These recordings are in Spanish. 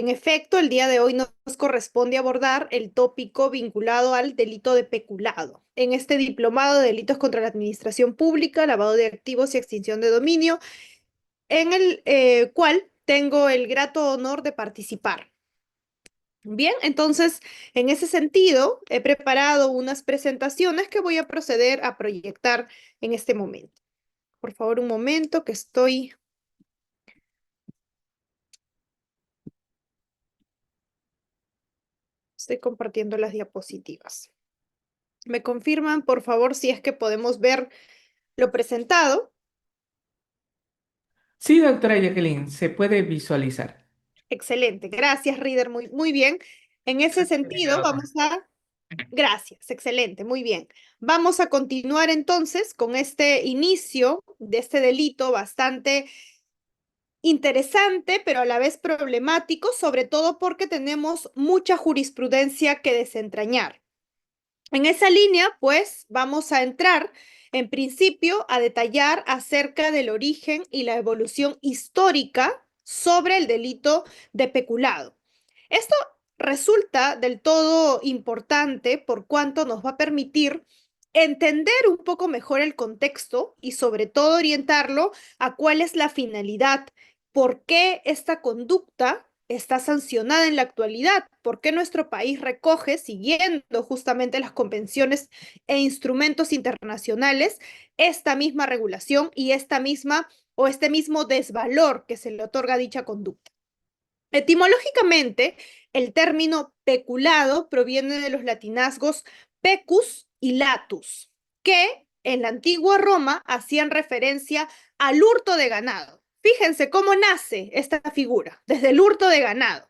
En efecto, el día de hoy nos corresponde abordar el tópico vinculado al delito de peculado. En este diplomado de delitos contra la administración pública, lavado de activos y extinción de dominio, en el cual tengo el grato honor de participar. Bien, entonces, en ese sentido, he preparado unas presentaciones que voy a proceder a proyectar en este momento. Por favor, un momento que estoy compartiendo las diapositivas. ¿Me confirman, por favor, si es que podemos ver lo presentado? Sí, doctora Jacqueline, se puede visualizar. Excelente, gracias, Reader, muy bien. En ese sentido, gracias, excelente, muy bien. Vamos a continuar entonces con este inicio de este delito bastante interesante, pero a la vez problemático, sobre todo porque tenemos mucha jurisprudencia que desentrañar. En esa línea, pues, vamos a entrar, en principio, a detallar acerca del origen y la evolución histórica sobre el delito de peculado. Esto resulta del todo importante por cuanto nos va a permitir entender un poco mejor el contexto y sobre todo orientarlo a cuál es la finalidad, por qué esta conducta está sancionada en la actualidad, por qué nuestro país recoge, siguiendo justamente las convenciones e instrumentos internacionales, esta misma regulación y esta misma o este mismo desvalor que se le otorga a dicha conducta. Etimológicamente, el término peculado proviene de los latinazgos pecus y latus, que en la antigua Roma hacían referencia al hurto de ganado. Fíjense cómo nace esta figura, desde el hurto de ganado,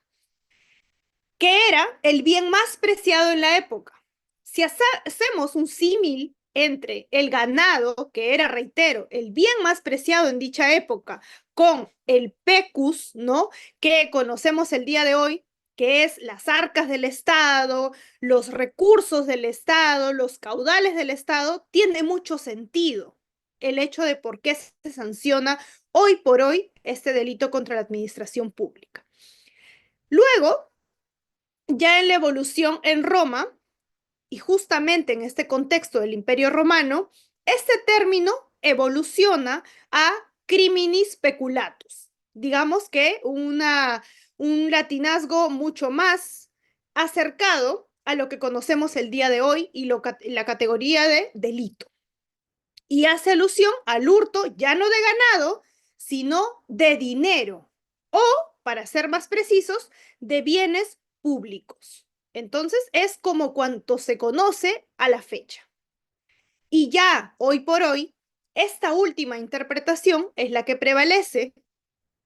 que era el bien más preciado en la época. Si hacemos un símil entre el ganado, que era, reitero, el bien más preciado en dicha época, con el pecus, ¿no? Que conocemos el día de hoy, que es las arcas del Estado, los recursos del Estado, los caudales del Estado, tiene mucho sentido el hecho de por qué se sanciona hoy por hoy este delito contra la administración pública. Luego, ya en la evolución en Roma, y justamente en este contexto del Imperio Romano, este término evoluciona a criminis peculatus. Digamos que un latinazgo mucho más acercado a lo que conocemos el día de hoy y la categoría de delito. Y hace alusión al hurto ya no de ganado, sino de dinero o, para ser más precisos, de bienes públicos. Entonces es como cuanto se conoce a la fecha. Y ya hoy por hoy, esta última interpretación es la que prevalece,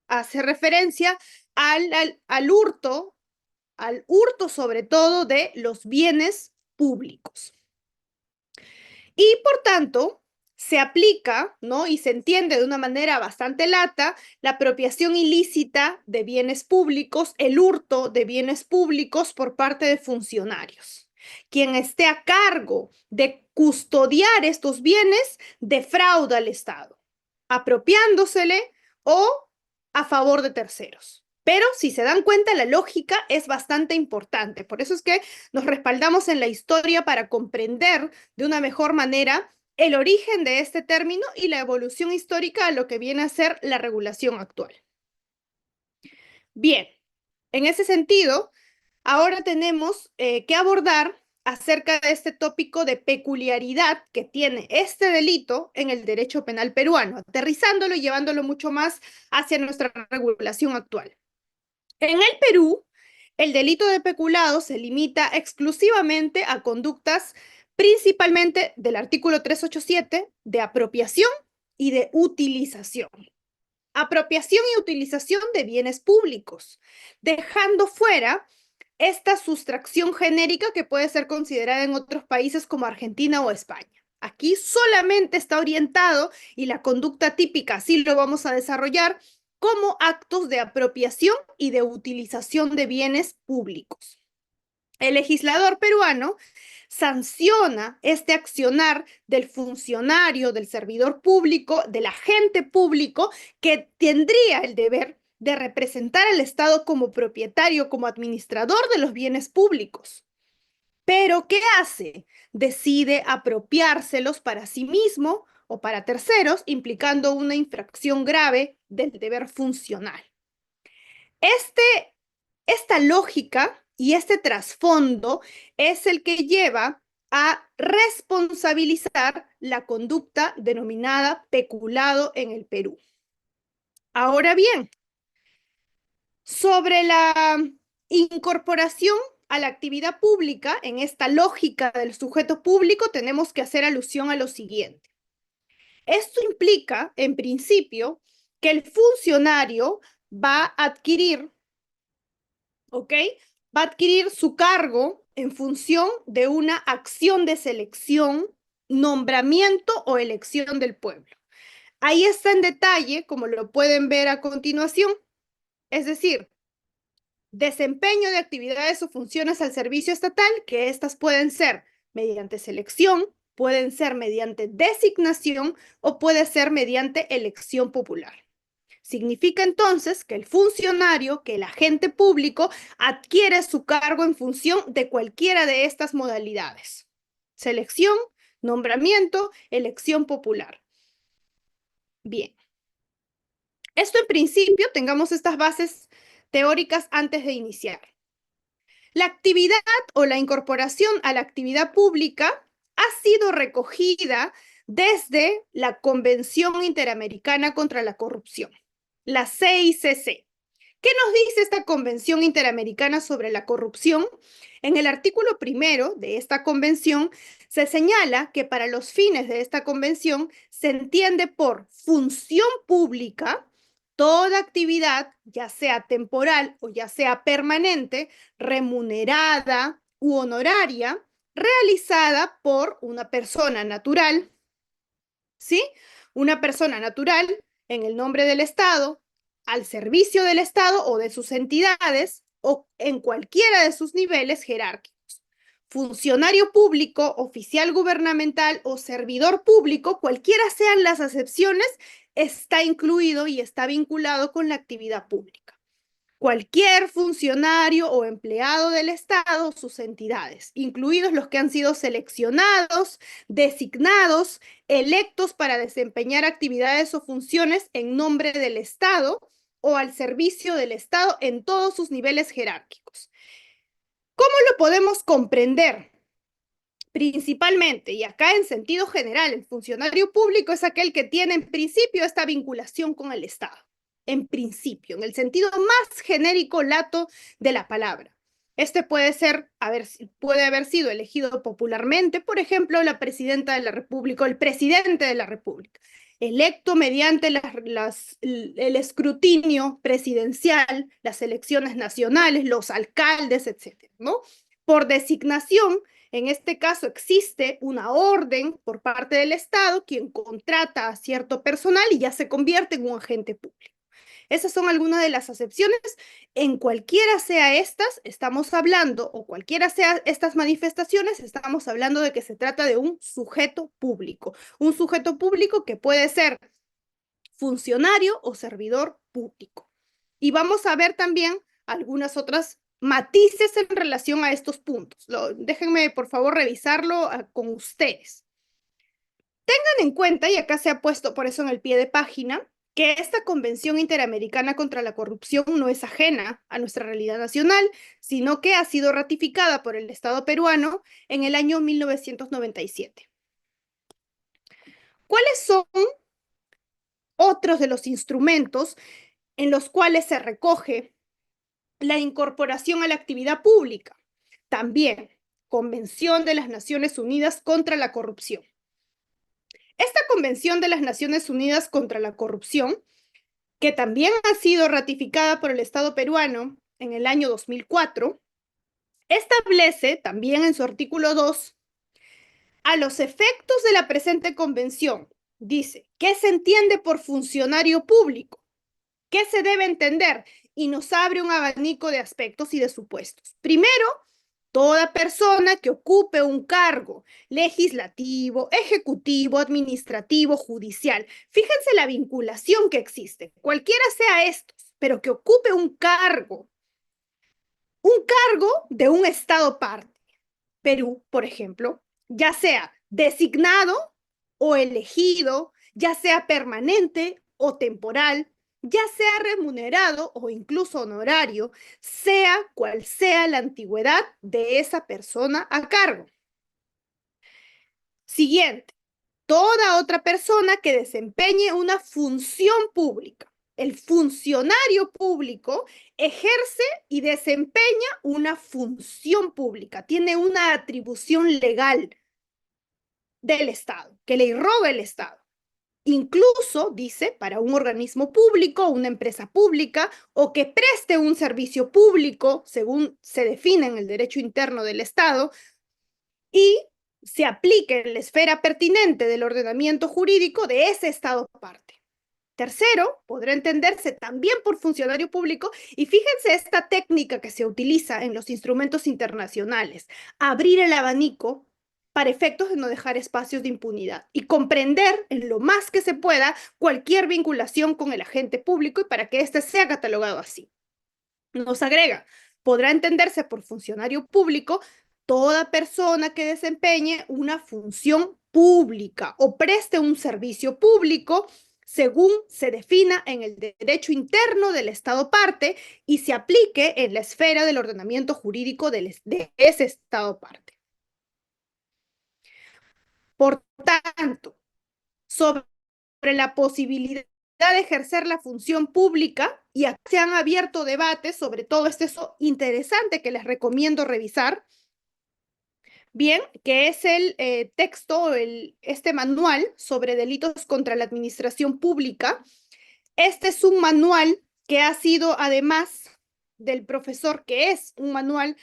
hace referencia al hurto sobre todo de los bienes públicos. Y por tanto, se aplica, ¿no? Y se entiende de una manera bastante lata la apropiación ilícita de bienes públicos, el hurto de bienes públicos por parte de funcionarios. Quien esté a cargo de custodiar estos bienes defrauda al Estado, apropiándosele o a favor de terceros. Pero si se dan cuenta, la lógica es bastante importante. Por eso es que nos respaldamos en la historia para comprender de una mejor manera el origen de este término y la evolución histórica a lo que viene a ser la regulación actual. Bien, en ese sentido, ahora tenemos que abordar acerca de este tópico de peculiaridad que tiene este delito en el derecho penal peruano, aterrizándolo y llevándolo mucho más hacia nuestra regulación actual. En el Perú, el delito de peculado se limita exclusivamente a conductas principalmente del artículo 387 de apropiación y de utilización. Apropiación y utilización de bienes públicos, dejando fuera esta sustracción genérica que puede ser considerada en otros países como Argentina o España. Aquí solamente está orientado, y la conducta típica así lo vamos a desarrollar, como actos de apropiación y de utilización de bienes públicos. El legislador peruano sanciona este accionar del funcionario, del servidor público, del agente público que tendría el deber de representar al Estado como propietario, como administrador de los bienes públicos. Pero, ¿qué hace? Decide apropiárselos para sí mismo o para terceros, implicando una infracción grave del deber funcional. Esta lógica y este trasfondo es el que lleva a responsabilizar la conducta denominada peculado en el Perú. Ahora bien, sobre la incorporación a la actividad pública, en esta lógica del sujeto público, tenemos que hacer alusión a lo siguiente. Esto implica, en principio, que el funcionario va a adquirir, ¿ok? Va a adquirir su cargo en función de una acción de selección, nombramiento o elección del pueblo. Ahí está en detalle, como lo pueden ver a continuación. Es decir, desempeño de actividades o funciones al servicio estatal, que estas pueden ser mediante selección, pueden ser mediante designación o puede ser mediante elección popular. Significa entonces que el funcionario, que el agente público, adquiere su cargo en función de cualquiera de estas modalidades. Selección, nombramiento, elección popular. Bien. Esto en principio, tengamos estas bases teóricas antes de iniciar. La actividad o la incorporación a la actividad pública ha sido recogida desde la Convención Interamericana contra la Corrupción, la CICC. ¿Qué nos dice esta Convención Interamericana sobre la Corrupción? En el artículo primero de esta convención se señala que para los fines de esta convención se entiende por función pública toda actividad, ya sea temporal o ya sea permanente, remunerada u honoraria, realizada por una persona natural, ¿sí? Una persona natural en el nombre del Estado, al servicio del Estado o de sus entidades o en cualquiera de sus niveles jerárquicos. Funcionario público, oficial gubernamental o servidor público, cualquiera sean las acepciones, está incluido y está vinculado con la actividad pública. Cualquier funcionario o empleado del Estado, sus entidades, incluidos los que han sido seleccionados, designados, electos para desempeñar actividades o funciones en nombre del Estado o al servicio del Estado en todos sus niveles jerárquicos. ¿Cómo lo podemos comprender? Principalmente, y acá en sentido general, el funcionario público es aquel que tiene en principio esta vinculación con el Estado. En principio, en el sentido más genérico lato de la palabra. Este puede haber sido elegido popularmente, por ejemplo, la presidenta de la República o el presidente de la República, electo mediante el escrutinio presidencial, las elecciones nacionales, los alcaldes, etcétera, ¿no? Por designación, en este caso existe una orden por parte del Estado, quien contrata a cierto personal y ya se convierte en un agente público. Esas son algunas de las acepciones. En cualquiera sea estas, estamos hablando, o cualquiera sea estas manifestaciones, estamos hablando de que se trata de un sujeto público. Un sujeto público que puede ser funcionario o servidor público. Y vamos a ver también algunas otras matices en relación a estos puntos. Déjenme, por favor, revisarlo con ustedes. Tengan en cuenta, y acá se ha puesto por eso en el pie de página, que esta Convención Interamericana contra la Corrupción no es ajena a nuestra realidad nacional, sino que ha sido ratificada por el Estado peruano en el año 1997. ¿Cuáles son otros de los instrumentos en los cuales se recoge la incorporación a la actividad pública? También, Convención de las Naciones Unidas contra la Corrupción. Esta Convención de las Naciones Unidas contra la Corrupción, que también ha sido ratificada por el Estado peruano en el año 2004, establece también en su artículo 2, a los efectos de la presente convención, dice, ¿qué se entiende por funcionario público? ¿Qué se debe entender? Y nos abre un abanico de aspectos y de supuestos. Primero, toda persona que ocupe un cargo legislativo, ejecutivo, administrativo, judicial. Fíjense la vinculación que existe. Cualquiera sea estos. pero que ocupe un cargo de un Estado parte. Perú, por ejemplo, ya sea designado o elegido, ya sea permanente o temporal, ya sea remunerado o incluso honorario, sea cual sea la antigüedad de esa persona a cargo. Siguiente, toda otra persona que desempeñe una función pública. El funcionario público ejerce y desempeña una función pública, tiene una atribución legal del Estado, que le irroga el Estado. Incluso, dice, para un organismo público, una empresa pública, o que preste un servicio público, según se define en el derecho interno del Estado, y se aplique en la esfera pertinente del ordenamiento jurídico de ese Estado parte. Tercero, podrá entenderse también por funcionario público, y fíjense esta técnica que se utiliza en los instrumentos internacionales, abrir el abanico para efectos de no dejar espacios de impunidad y comprender en lo más que se pueda cualquier vinculación con el agente público y para que éste sea catalogado así. Nos agrega, podrá entenderse por funcionario público toda persona que desempeñe una función pública o preste un servicio público según se defina en el derecho interno del Estado parte y se aplique en la esfera del ordenamiento jurídico de ese Estado parte. Por tanto, sobre la posibilidad de ejercer la función pública, y se han abierto debates sobre todo esto interesante que les recomiendo revisar, bien, que es el texto, este manual sobre delitos contra la administración pública. Este es un manual que ha sido, además del profesor, que es un manual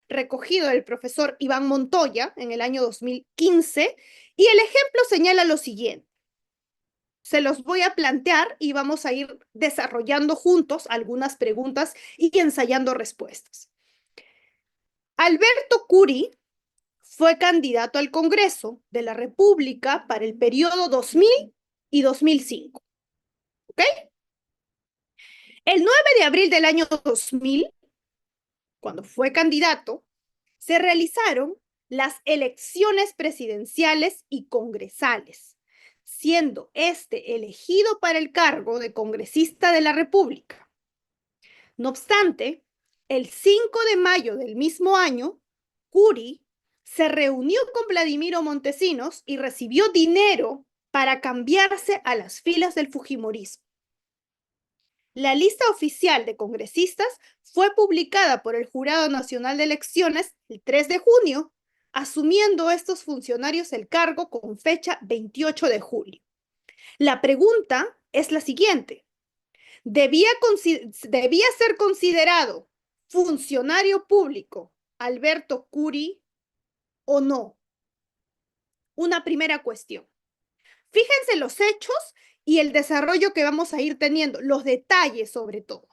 recogido del profesor Iván Montoya en el año 2015, y el ejemplo señala lo siguiente. Se los voy a plantear y vamos a ir desarrollando juntos algunas preguntas y ensayando respuestas. Alberto Curi fue candidato al Congreso de la República para el periodo 2000 y 2005. ¿Ok? El 9 de abril del año 2000, cuando fue candidato, se realizaron las elecciones presidenciales y congresales, siendo este elegido para el cargo de congresista de la República. No obstante, el 5 de mayo del mismo año, Curi se reunió con Vladimiro Montesinos y recibió dinero para cambiarse a las filas del fujimorismo. La lista oficial de congresistas fue publicada por el Jurado Nacional de Elecciones el 3 de junio, asumiendo estos funcionarios el cargo con fecha 28 de julio. La pregunta es la siguiente. ¿Debía ser considerado funcionario público Alberto Curi o no? Una primera cuestión. Fíjense los hechos y el desarrollo que vamos a ir teniendo, los detalles sobre todo.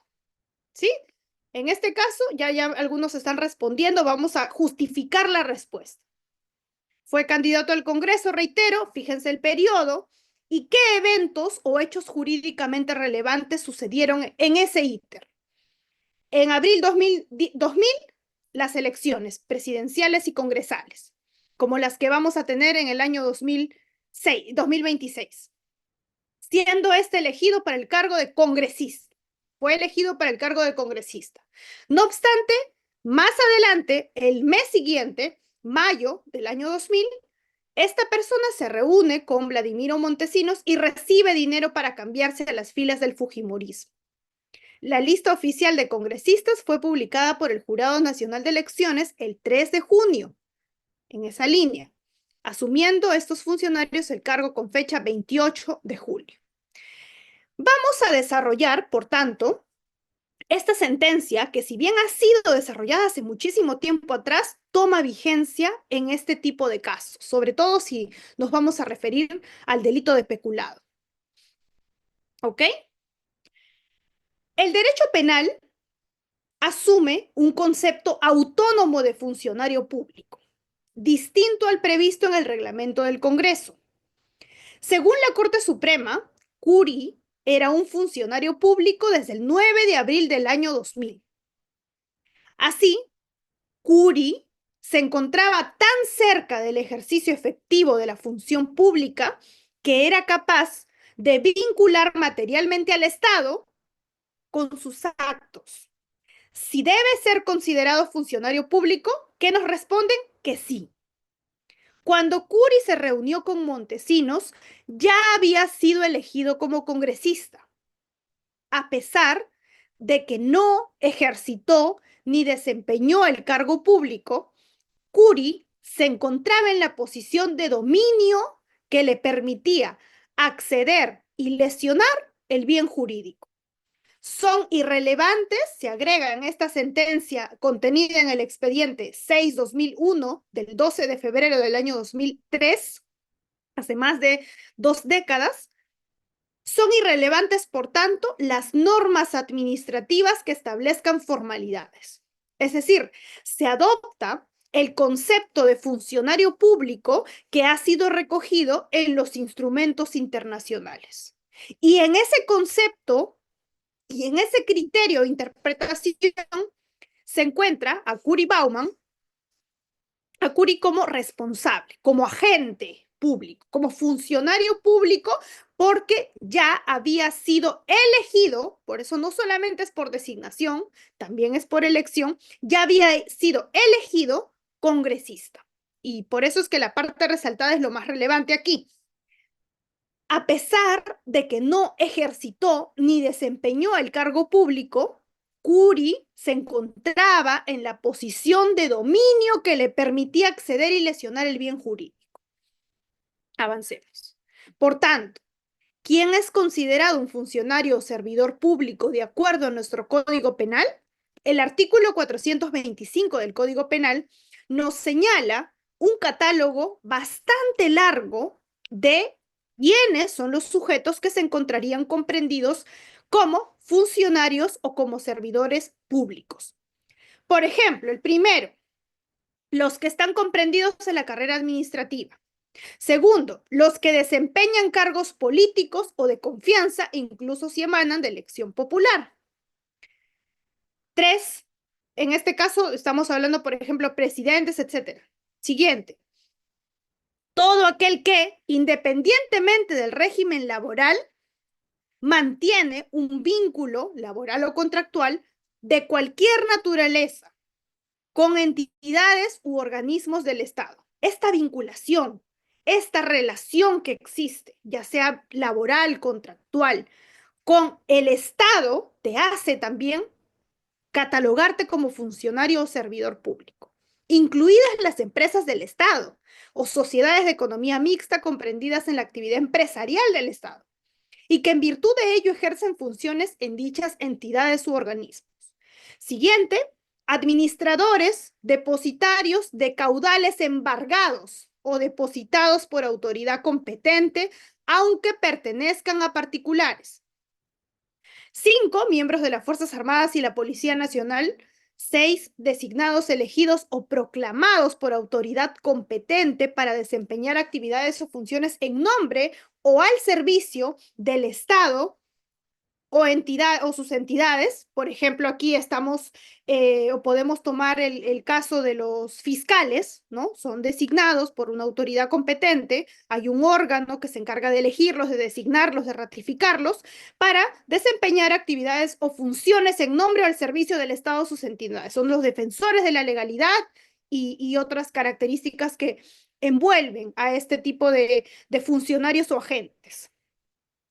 ¿Sí? En este caso, ya algunos están respondiendo, vamos a justificar la respuesta. Fue candidato al Congreso, reitero, fíjense el periodo y qué eventos o hechos jurídicamente relevantes sucedieron en ese íter. En abril 2000, las elecciones presidenciales y congresales, como las que vamos a tener en el año 2026, siendo este elegido para el cargo de congresista. Fue elegido para el cargo de congresista. No obstante, más adelante, el mes siguiente, mayo del año 2000, esta persona se reúne con Vladimiro Montesinos y recibe dinero para cambiarse a las filas del fujimorismo. La lista oficial de congresistas fue publicada por el Jurado Nacional de Elecciones el 3 de junio, en esa línea, asumiendo estos funcionarios el cargo con fecha 28 de julio. Vamos a desarrollar, por tanto, esta sentencia que, si bien ha sido desarrollada hace muchísimo tiempo atrás, toma vigencia en este tipo de casos, sobre todo si nos vamos a referir al delito de peculado. ¿Ok? El derecho penal asume un concepto autónomo de funcionario público, distinto al previsto en el reglamento del Congreso. Según la Corte Suprema, Curi era un funcionario público desde el 9 de abril del año 2000. Así, Curie se encontraba tan cerca del ejercicio efectivo de la función pública que era capaz de vincular materialmente al Estado con sus actos. Si debe ser considerado funcionario público, ¿qué nos responden? Que sí. Cuando Curie se reunió con Montesinos, ya había sido elegido como congresista, a pesar de que no ejercitó ni desempeñó el cargo público. Curie se encontraba en la posición de dominio que le permitía acceder y lesionar el bien jurídico. Son irrelevantes, se agrega en esta sentencia contenida en el expediente 6-2001 del 12 de febrero del año 2003, hace más de 2 décadas. Son irrelevantes, por tanto, las normas administrativas que establezcan formalidades. Es decir, se adopta el concepto de funcionario público que ha sido recogido en los instrumentos internacionales. Y en ese concepto y en ese criterio de interpretación se encuentra a Curie Bauman, a Curie como responsable, como agente público, como funcionario público, porque ya había sido elegido, por eso no solamente es por designación, también es por elección, ya había sido elegido congresista. Y por eso es que la parte resaltada es lo más relevante aquí. A pesar de que no ejercitó ni desempeñó el cargo público, Curie se encontraba en la posición de dominio que le permitía acceder y lesionar el bien jurídico. Avancemos. Por tanto, ¿quién es considerado un funcionario o servidor público de acuerdo a nuestro Código Penal? El artículo 425 del Código Penal nos señala un catálogo bastante largo de quiénes son los sujetos que se encontrarían comprendidos como funcionarios o como servidores públicos. Por ejemplo, el primero, los que están comprendidos en la carrera administrativa. Segundo, los que desempeñan cargos políticos o de confianza, incluso si emanan de elección popular. 3, en este caso estamos hablando, por ejemplo, presidentes, etcétera. Siguiente, todo aquel que, independientemente del régimen laboral, mantiene un vínculo laboral o contractual de cualquier naturaleza con entidades u organismos del Estado. Esta vinculación, esta relación que existe, ya sea laboral, contractual, con el Estado, te hace también catalogarte como funcionario o servidor público, incluidas las empresas del Estado o sociedades de economía mixta comprendidas en la actividad empresarial del Estado y que en virtud de ello ejercen funciones en dichas entidades u organismos. Siguiente, administradores, depositarios de caudales embargados o depositados por autoridad competente, aunque pertenezcan a particulares. 5, miembros de las Fuerzas Armadas y la Policía Nacional. 6, designados, elegidos o proclamados por autoridad competente para desempeñar actividades o funciones en nombre o al servicio del Estado o entidad o sus entidades. Por ejemplo, aquí estamos o podemos tomar el caso de los fiscales, ¿no? Son designados por una autoridad competente, hay un órgano que se encarga de elegirlos, de designarlos, de ratificarlos, para desempeñar actividades o funciones en nombre o al servicio del Estado o sus entidades. Son los defensores de la legalidad y otras características que envuelven a este tipo de funcionarios o agentes.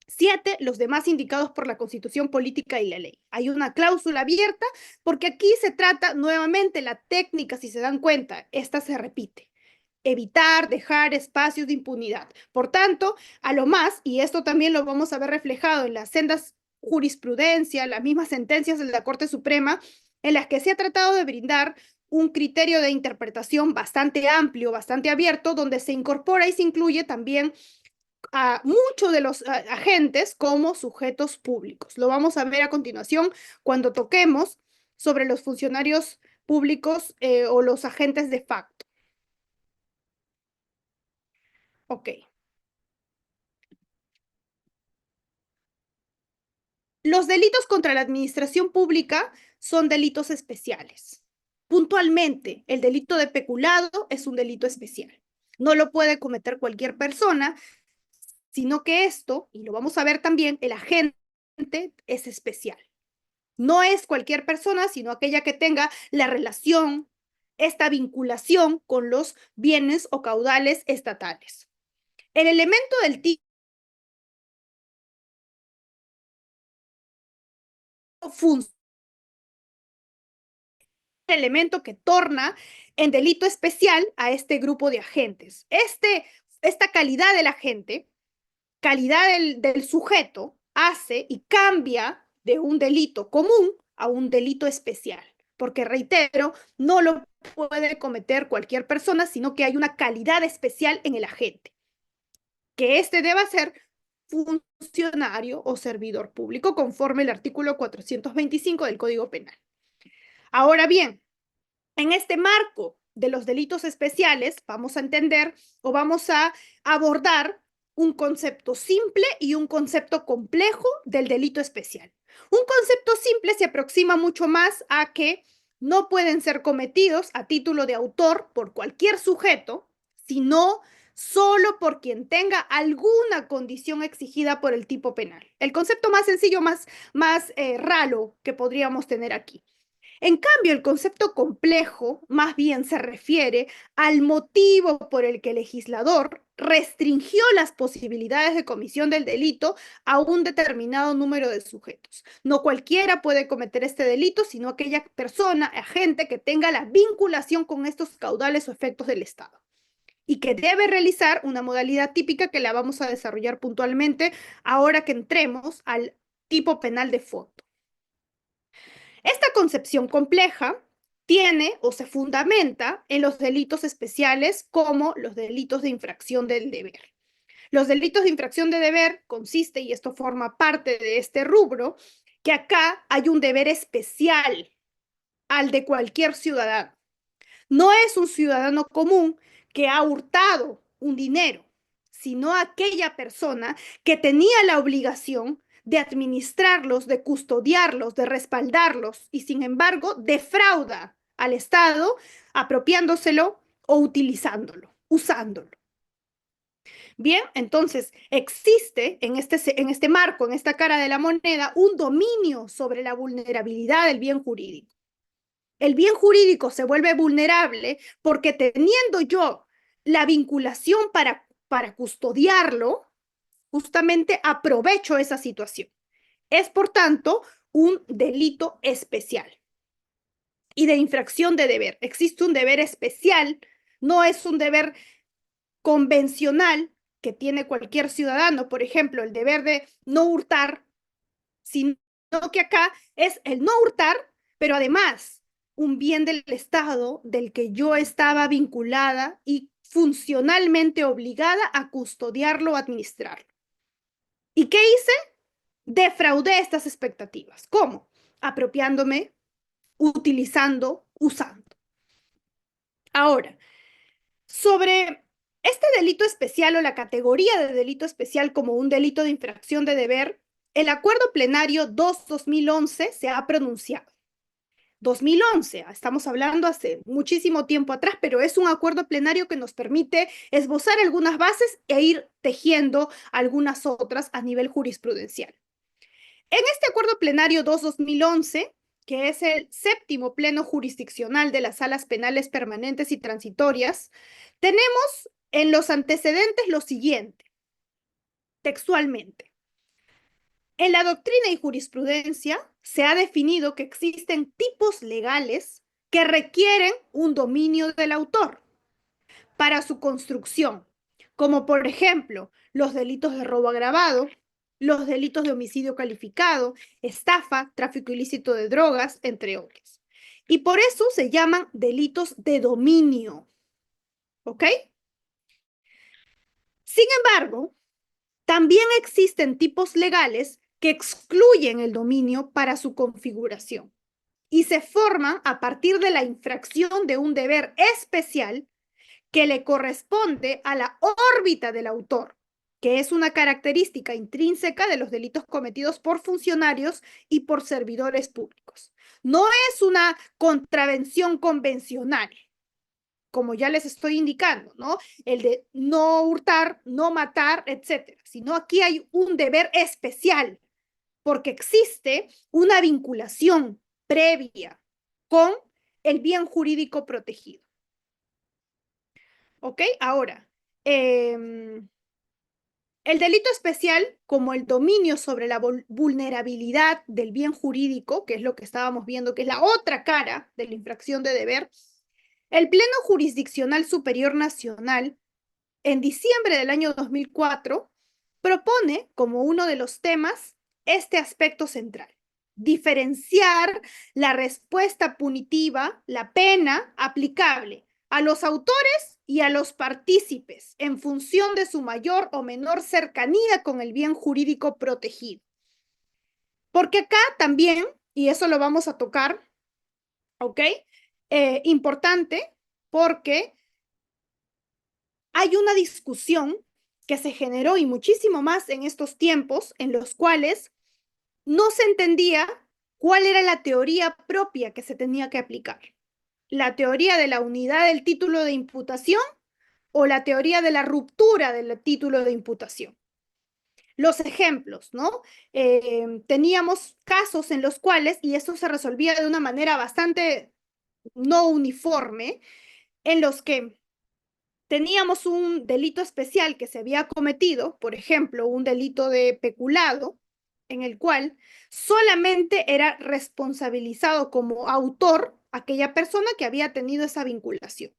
7, los demás indicados por la Constitución política y la ley. Hay una cláusula abierta porque aquí se trata nuevamente la técnica, si se dan cuenta, esta se repite. Evitar, dejar espacios de impunidad. Por tanto, a lo más, y esto también lo vamos a ver reflejado en las sendas jurisprudencia, las mismas sentencias de la Corte Suprema, en las que se ha tratado de brindar un criterio de interpretación bastante amplio, bastante abierto, donde se incorpora y se incluye también a muchos de los agentes como sujetos públicos. Lo vamos a ver a continuación cuando toquemos sobre los funcionarios públicos o los agentes de facto. Ok. Los delitos contra la administración pública son delitos especiales. Puntualmente, el delito de peculado es un delito especial. No lo puede cometer cualquier persona, sino que esto, y lo vamos a ver también, el agente es especial. No es cualquier persona, sino aquella que tenga la relación, esta vinculación con los bienes o caudales estatales. El elemento del tipo elemento que torna en delito especial a este grupo de agentes. Esta calidad del agente, calidad del sujeto, hace y cambia de un delito común a un delito especial. Porque, reitero, no lo puede cometer cualquier persona, sino que hay una calidad especial en el agente. Que éste deba ser funcionario o servidor público, conforme el artículo 425 del Código Penal. Ahora bien, en este marco de los delitos especiales, vamos a entender o vamos a abordar un concepto simple y un concepto complejo del delito especial. Un concepto simple se aproxima mucho más a que no pueden ser cometidos a título de autor por cualquier sujeto, sino solo por quien tenga alguna condición exigida por el tipo penal. El concepto más sencillo, más raro que podríamos tener aquí. En cambio, el concepto complejo más bien se refiere al motivo por el que el legislador restringió las posibilidades de comisión del delito a un determinado número de sujetos. No cualquiera puede cometer este delito, sino aquella persona, agente que tenga la vinculación con estos caudales o efectos del Estado y que debe realizar una modalidad típica que la vamos a desarrollar puntualmente ahora que entremos al tipo penal de fondo. Esta concepción compleja tiene o se fundamenta en los delitos especiales como los delitos de infracción del deber. Los delitos de infracción de deber consiste, y esto forma parte de este rubro, que acá hay un deber especial al de cualquier ciudadano. No es un ciudadano común que ha hurtado un dinero, sino aquella persona que tenía la obligación de administrarlos, de custodiarlos, de respaldarlos y sin embargo defrauda al Estado apropiándoselo o utilizándolo, usándolo. Bien, entonces existe en este marco, en esta cara de la moneda, un dominio sobre la vulnerabilidad del bien jurídico. El bien jurídico se vuelve vulnerable porque teniendo yo la vinculación para custodiarlo, justamente aprovecho esa situación. Es, por tanto, un delito especial y de infracción de deber. Existe un deber especial, no es un deber convencional que tiene cualquier ciudadano, por ejemplo, el deber de no hurtar, sino que acá es el no hurtar, pero además un bien del Estado del que yo estaba vinculada y funcionalmente obligada a custodiarlo o administrarlo. ¿Y qué hice? Defraudé estas expectativas. ¿Cómo? Apropiándome, utilizando, usando. Ahora, sobre este delito especial o la categoría de delito especial como un delito de infracción de deber, el Acuerdo Plenario 2-2011 se ha pronunciado. 2011, estamos hablando hace muchísimo tiempo atrás, pero es un acuerdo plenario que nos permite esbozar algunas bases e ir tejiendo algunas otras a nivel jurisprudencial. En este acuerdo plenario 2-2011, que es el séptimo pleno jurisdiccional de las salas penales permanentes y transitorias, tenemos en los antecedentes lo siguiente, textualmente. En la doctrina y jurisprudencia se ha definido que existen tipos legales que requieren un dominio del autor para su construcción, como por ejemplo los delitos de robo agravado, los delitos de homicidio calificado, estafa, tráfico ilícito de drogas, entre otros. Y por eso se llaman delitos de dominio. ¿Ok? Sin embargo, también existen tipos legales que excluyen el dominio para su configuración y se forman a partir de la infracción de un deber especial que le corresponde a la órbita del autor, que es una característica intrínseca de los delitos cometidos por funcionarios y por servidores públicos. No es una contravención convencional, como ya les estoy indicando, ¿no? El de no hurtar, no matar, etcétera, sino aquí hay un deber especial, porque existe una vinculación previa con el bien jurídico protegido. ¿Ok? Ahora, el delito especial, como el dominio sobre la vulnerabilidad del bien jurídico, que es lo que estábamos viendo, que es la otra cara de la infracción de deber, el Pleno Jurisdiccional Superior Nacional, en diciembre del año 2004, propone como uno de los temas este aspecto central: diferenciar la respuesta punitiva, la pena aplicable a los autores y a los partícipes en función de su mayor o menor cercanía con el bien jurídico protegido. Porque acá también, y eso lo vamos a tocar, ¿ok? Importante, porque hay una discusión que se generó y muchísimo más en estos tiempos en los cuales no se entendía cuál era la teoría propia que se tenía que aplicar. La teoría de la unidad del título de imputación o la teoría de la ruptura del título de imputación. Los ejemplos, ¿no? Teníamos casos en los cuales, y esto se resolvía de una manera bastante no uniforme, en los que teníamos un delito especial que se había cometido, por ejemplo, un delito de peculado, en el cual solamente era responsabilizado como autor aquella persona que había tenido esa vinculación.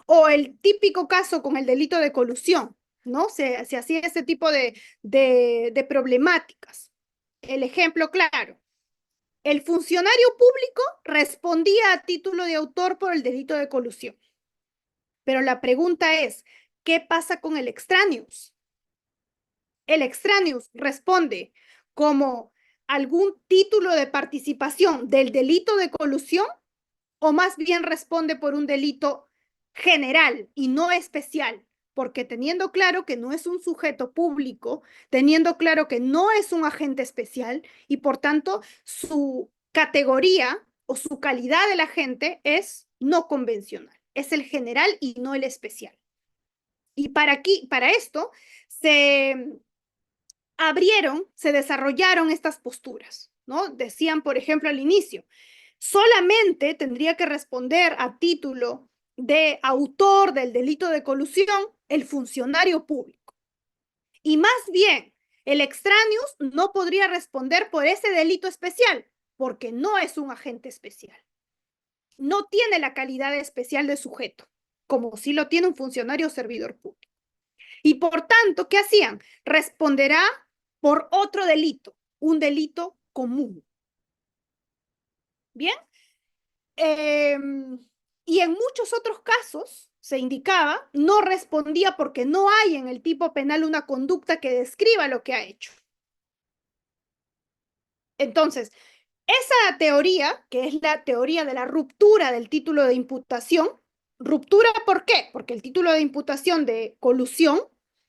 O el típico caso con el delito de colusión, ¿no? Se hacía este tipo de problemáticas. El ejemplo claro: el funcionario público respondía a título de autor por el delito de colusión. Pero la pregunta es, ¿qué pasa con el extraneus? El extraneus responde como algún título de participación del delito de colusión, o más bien responde por un delito general y no especial, porque teniendo claro que no es un sujeto público, teniendo claro que no es un agente especial y por tanto su categoría o su calidad del agente es no convencional, es el general y no el especial. Y para esto se se desarrollaron estas posturas, ¿no? Decían, por ejemplo, al inicio, solamente tendría que responder a título de autor del delito de colusión el funcionario público. Y más bien, el extraneus no podría responder por ese delito especial, porque no es un agente especial. No tiene la calidad especial de sujeto, como sí lo tiene un funcionario o servidor público. Y por tanto, ¿qué hacían? Responderá por otro delito, un delito común. ¿Bien? Y en muchos otros casos se indicaba, no respondía porque no hay en el tipo penal una conducta que describa lo que ha hecho. Entonces, esa teoría, que es la teoría de la ruptura del título de imputación, ruptura, ¿por qué? Porque el título de imputación de colusión,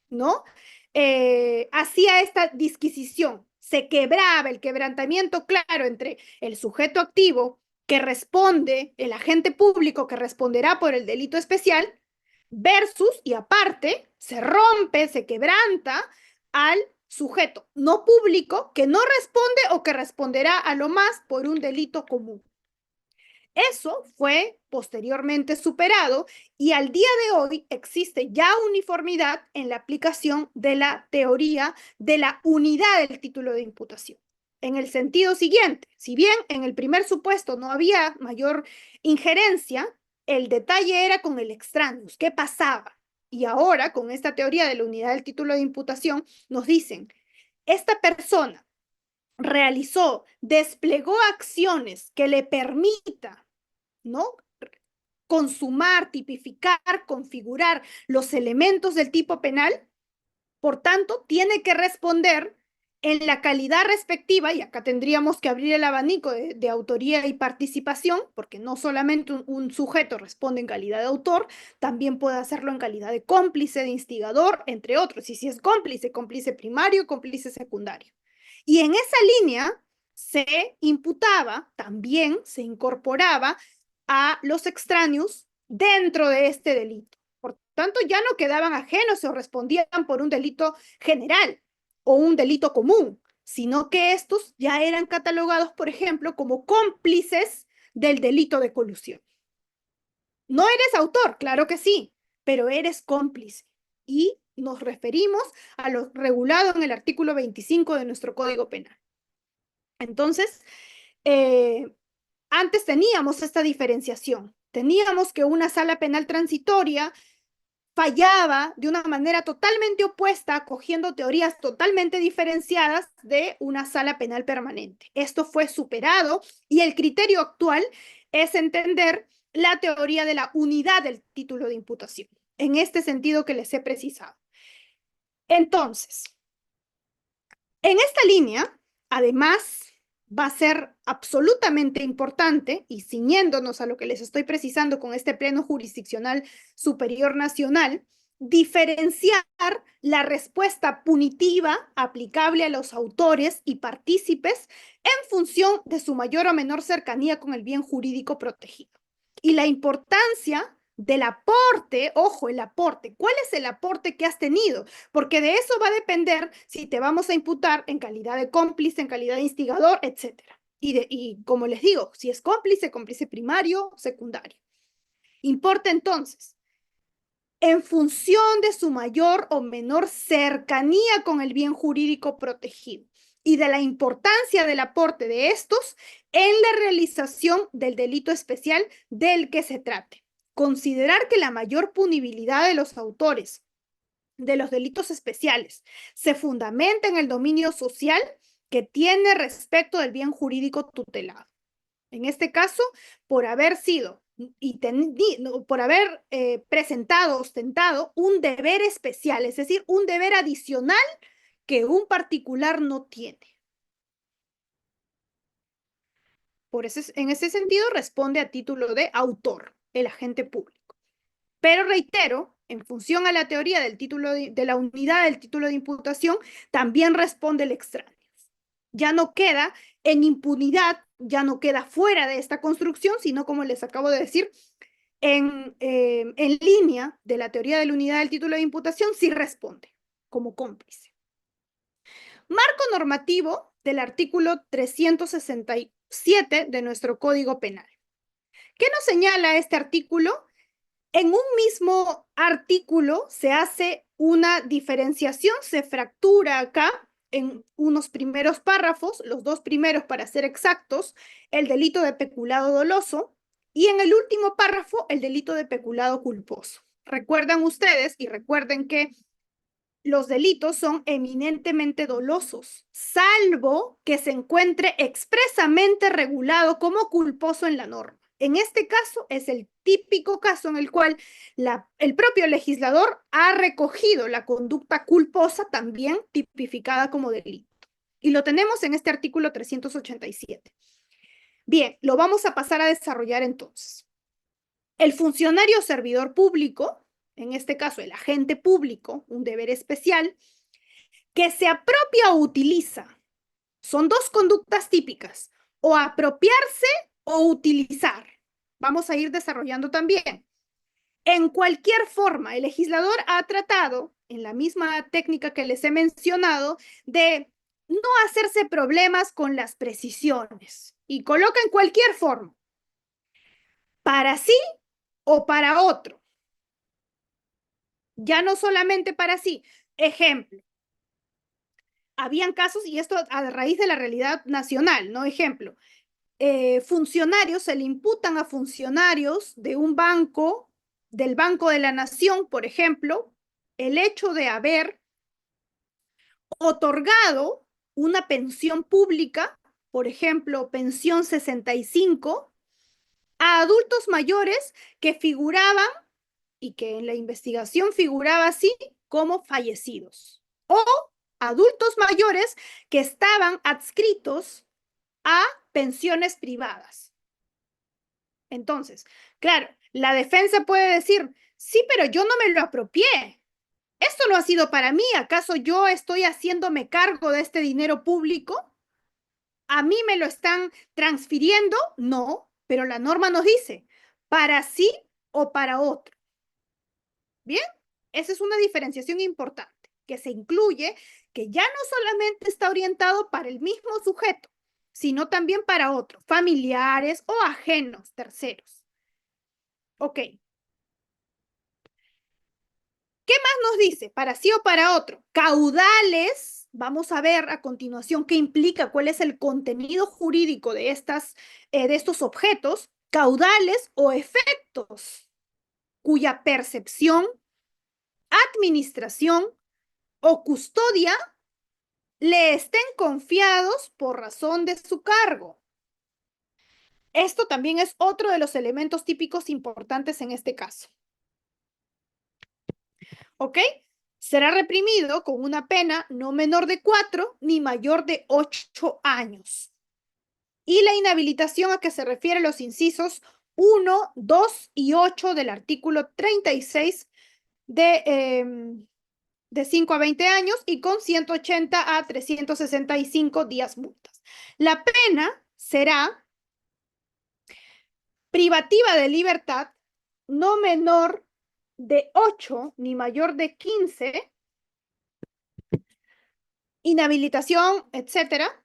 ¿no? Hacía esta disquisición, se quebraba el quebrantamiento claro entre el sujeto activo que responde, el agente público que responderá por el delito especial, versus, y aparte, se rompe, se quebranta al sujeto no público que no responde o que responderá a lo más por un delito común. Eso fue posteriormente superado y al día de hoy existe ya uniformidad en la aplicación de la teoría de la unidad del título de imputación. En el sentido siguiente, si bien en el primer supuesto no había mayor injerencia, el detalle era con el extraneus, ¿qué pasaba? Y ahora, con esta teoría de la unidad del título de imputación, nos dicen, esta persona desplegó acciones que le permita, ¿no? Consumar, tipificar, configurar los elementos del tipo penal, por tanto, tiene que responder en la calidad respectiva, y acá tendríamos que abrir el abanico de autoría y participación, porque no solamente un sujeto responde en calidad de autor, también puede hacerlo en calidad de cómplice, de instigador, entre otros. Y si es cómplice, cómplice primario, cómplice secundario. Y en esa línea se imputaba, también se incorporaba a los extraños dentro de este delito. Por tanto, ya no quedaban ajenos o respondían por un delito general o un delito común, sino que estos ya eran catalogados, por ejemplo, como cómplices del delito de colusión. No eres autor, claro que sí, pero eres cómplice. Y nos referimos a lo regulado en el artículo 25 de nuestro Código Penal. Entonces, antes teníamos esta diferenciación. Teníamos que una sala penal transitoria fallaba de una manera totalmente opuesta, cogiendo teorías totalmente diferenciadas de una sala penal permanente. Esto fue superado y el criterio actual es entender la teoría de la unidad del título de imputación, en este sentido que les he precisado. Entonces, en esta línea, además, va a ser absolutamente importante, y ciñéndonos a lo que les estoy precisando con este Pleno Jurisdiccional Superior Nacional, diferenciar la respuesta punitiva aplicable a los autores y partícipes en función de su mayor o menor cercanía con el bien jurídico protegido. Y la importancia del aporte, ojo, el aporte, ¿cuál es el aporte que has tenido? Porque de eso va a depender si te vamos a imputar en calidad de cómplice, en calidad de instigador, etcétera. Y como les digo, si es cómplice, cómplice primario, secundario. Importa entonces, en función de su mayor o menor cercanía con el bien jurídico protegido y de la importancia del aporte de estos en la realización del delito especial del que se trate. Considerar que la mayor punibilidad de los autores de los delitos especiales se fundamenta en el dominio social que tiene respecto del bien jurídico tutelado. En este caso, por haber sido y por haber presentado, ostentado un deber especial, es decir, un deber adicional que un particular no tiene. En ese sentido, responde a título de autor, el agente público. Pero reitero, en función a la teoría del título de la unidad del título de imputación, también responde el extraño. Ya no queda en impunidad, ya no queda fuera de esta construcción, sino como les acabo de decir, en línea de la teoría de la unidad del título de imputación, sí responde como cómplice. Marco normativo del artículo 367 de nuestro Código Penal. ¿Qué nos señala este artículo? En un mismo artículo se hace una diferenciación, se fractura acá en unos primeros párrafos, los dos primeros para ser exactos, el delito de peculado doloso, y en el último párrafo el delito de peculado culposo. Recuerdan ustedes y recuerden que los delitos son eminentemente dolosos, salvo que se encuentre expresamente regulado como culposo en la norma. En este caso es el típico caso en el cual el propio legislador ha recogido la conducta culposa también tipificada como delito. Y lo tenemos en este artículo 387. Bien, lo vamos a pasar a desarrollar entonces. El funcionario servidor público, en este caso el agente público, un deber especial, que se apropia o utiliza. Son dos conductas típicas, o apropiarse o utilizar. Vamos a ir desarrollando también. En cualquier forma, el legislador ha tratado, en la misma técnica que les he mencionado, de no hacerse problemas con las precisiones y coloca en cualquier forma, para sí o para otro. Ya no solamente para sí. Ejemplo, habían casos, y esto a raíz de la realidad nacional, ¿no? Ejemplo, funcionarios, se le imputan a funcionarios de un banco, del Banco de la Nación, por ejemplo, el hecho de haber otorgado una pensión pública, por ejemplo, pensión 65, a adultos mayores que figuraban y que en la investigación figuraba así como fallecidos, o adultos mayores que estaban adscritos a pensiones privadas. Entonces, claro, la defensa puede decir, sí, pero yo no me lo apropié. Esto no ha sido para mí. ¿Acaso yo estoy haciéndome cargo de este dinero público? ¿A mí me lo están transfiriendo? No, pero la norma nos dice, para sí o para otro. ¿Bien? Esa es una diferenciación importante, que se incluye que ya no solamente está orientado para el mismo sujeto, sino también para otros, familiares o ajenos, terceros. Ok. ¿Qué más nos dice? Para sí o para otro. Caudales, vamos a ver a continuación qué implica, cuál es el contenido jurídico de estos objetos, caudales o efectos, cuya percepción, administración o custodia le estén confiados por razón de su cargo. Esto también es otro de los elementos típicos importantes en este caso. ¿Ok? Será reprimido con una pena no menor de 4 ni mayor de 8 años. Y la inhabilitación a que se refiere los incisos 1, 2 y 8 del artículo 36 de 5 a 20 años y con 180 a 365 días multas. La pena será privativa de libertad no menor de 8 ni mayor de 15, inhabilitación, etcétera,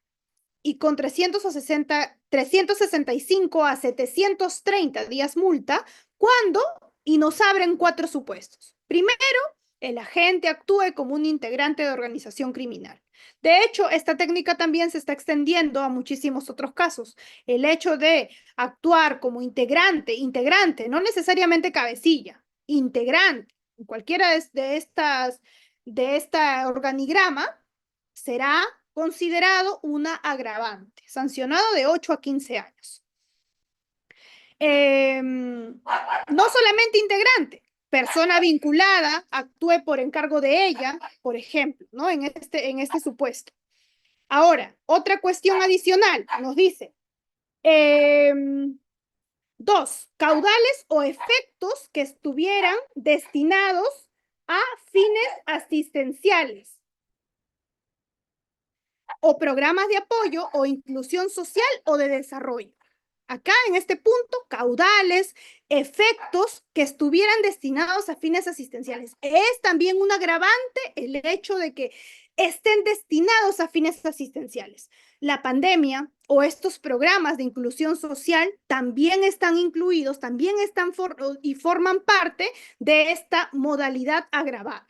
y con 365 a 730 días multa cuando y nos abren 4 supuestos. Primero, el agente actúe como un integrante de organización criminal. De hecho, esta técnica también se está extendiendo a muchísimos otros casos. El hecho de actuar como integrante, no necesariamente cabecilla, integrante, en cualquiera de esta organigrama, será considerado una agravante, sancionado de 8 a 15 años. No solamente integrante, persona vinculada, actúe por encargo de ella, por ejemplo, ¿no? En este supuesto. Ahora, otra cuestión adicional nos dice, 2, caudales o efectos que estuvieran destinados a fines asistenciales o programas de apoyo o inclusión social o de desarrollo. Acá en este punto, caudales, efectos que estuvieran destinados a fines asistenciales. Es también un agravante el hecho de que estén destinados a fines asistenciales. La pandemia o estos programas de inclusión social también están incluidos, también están y forman parte de esta modalidad agravada.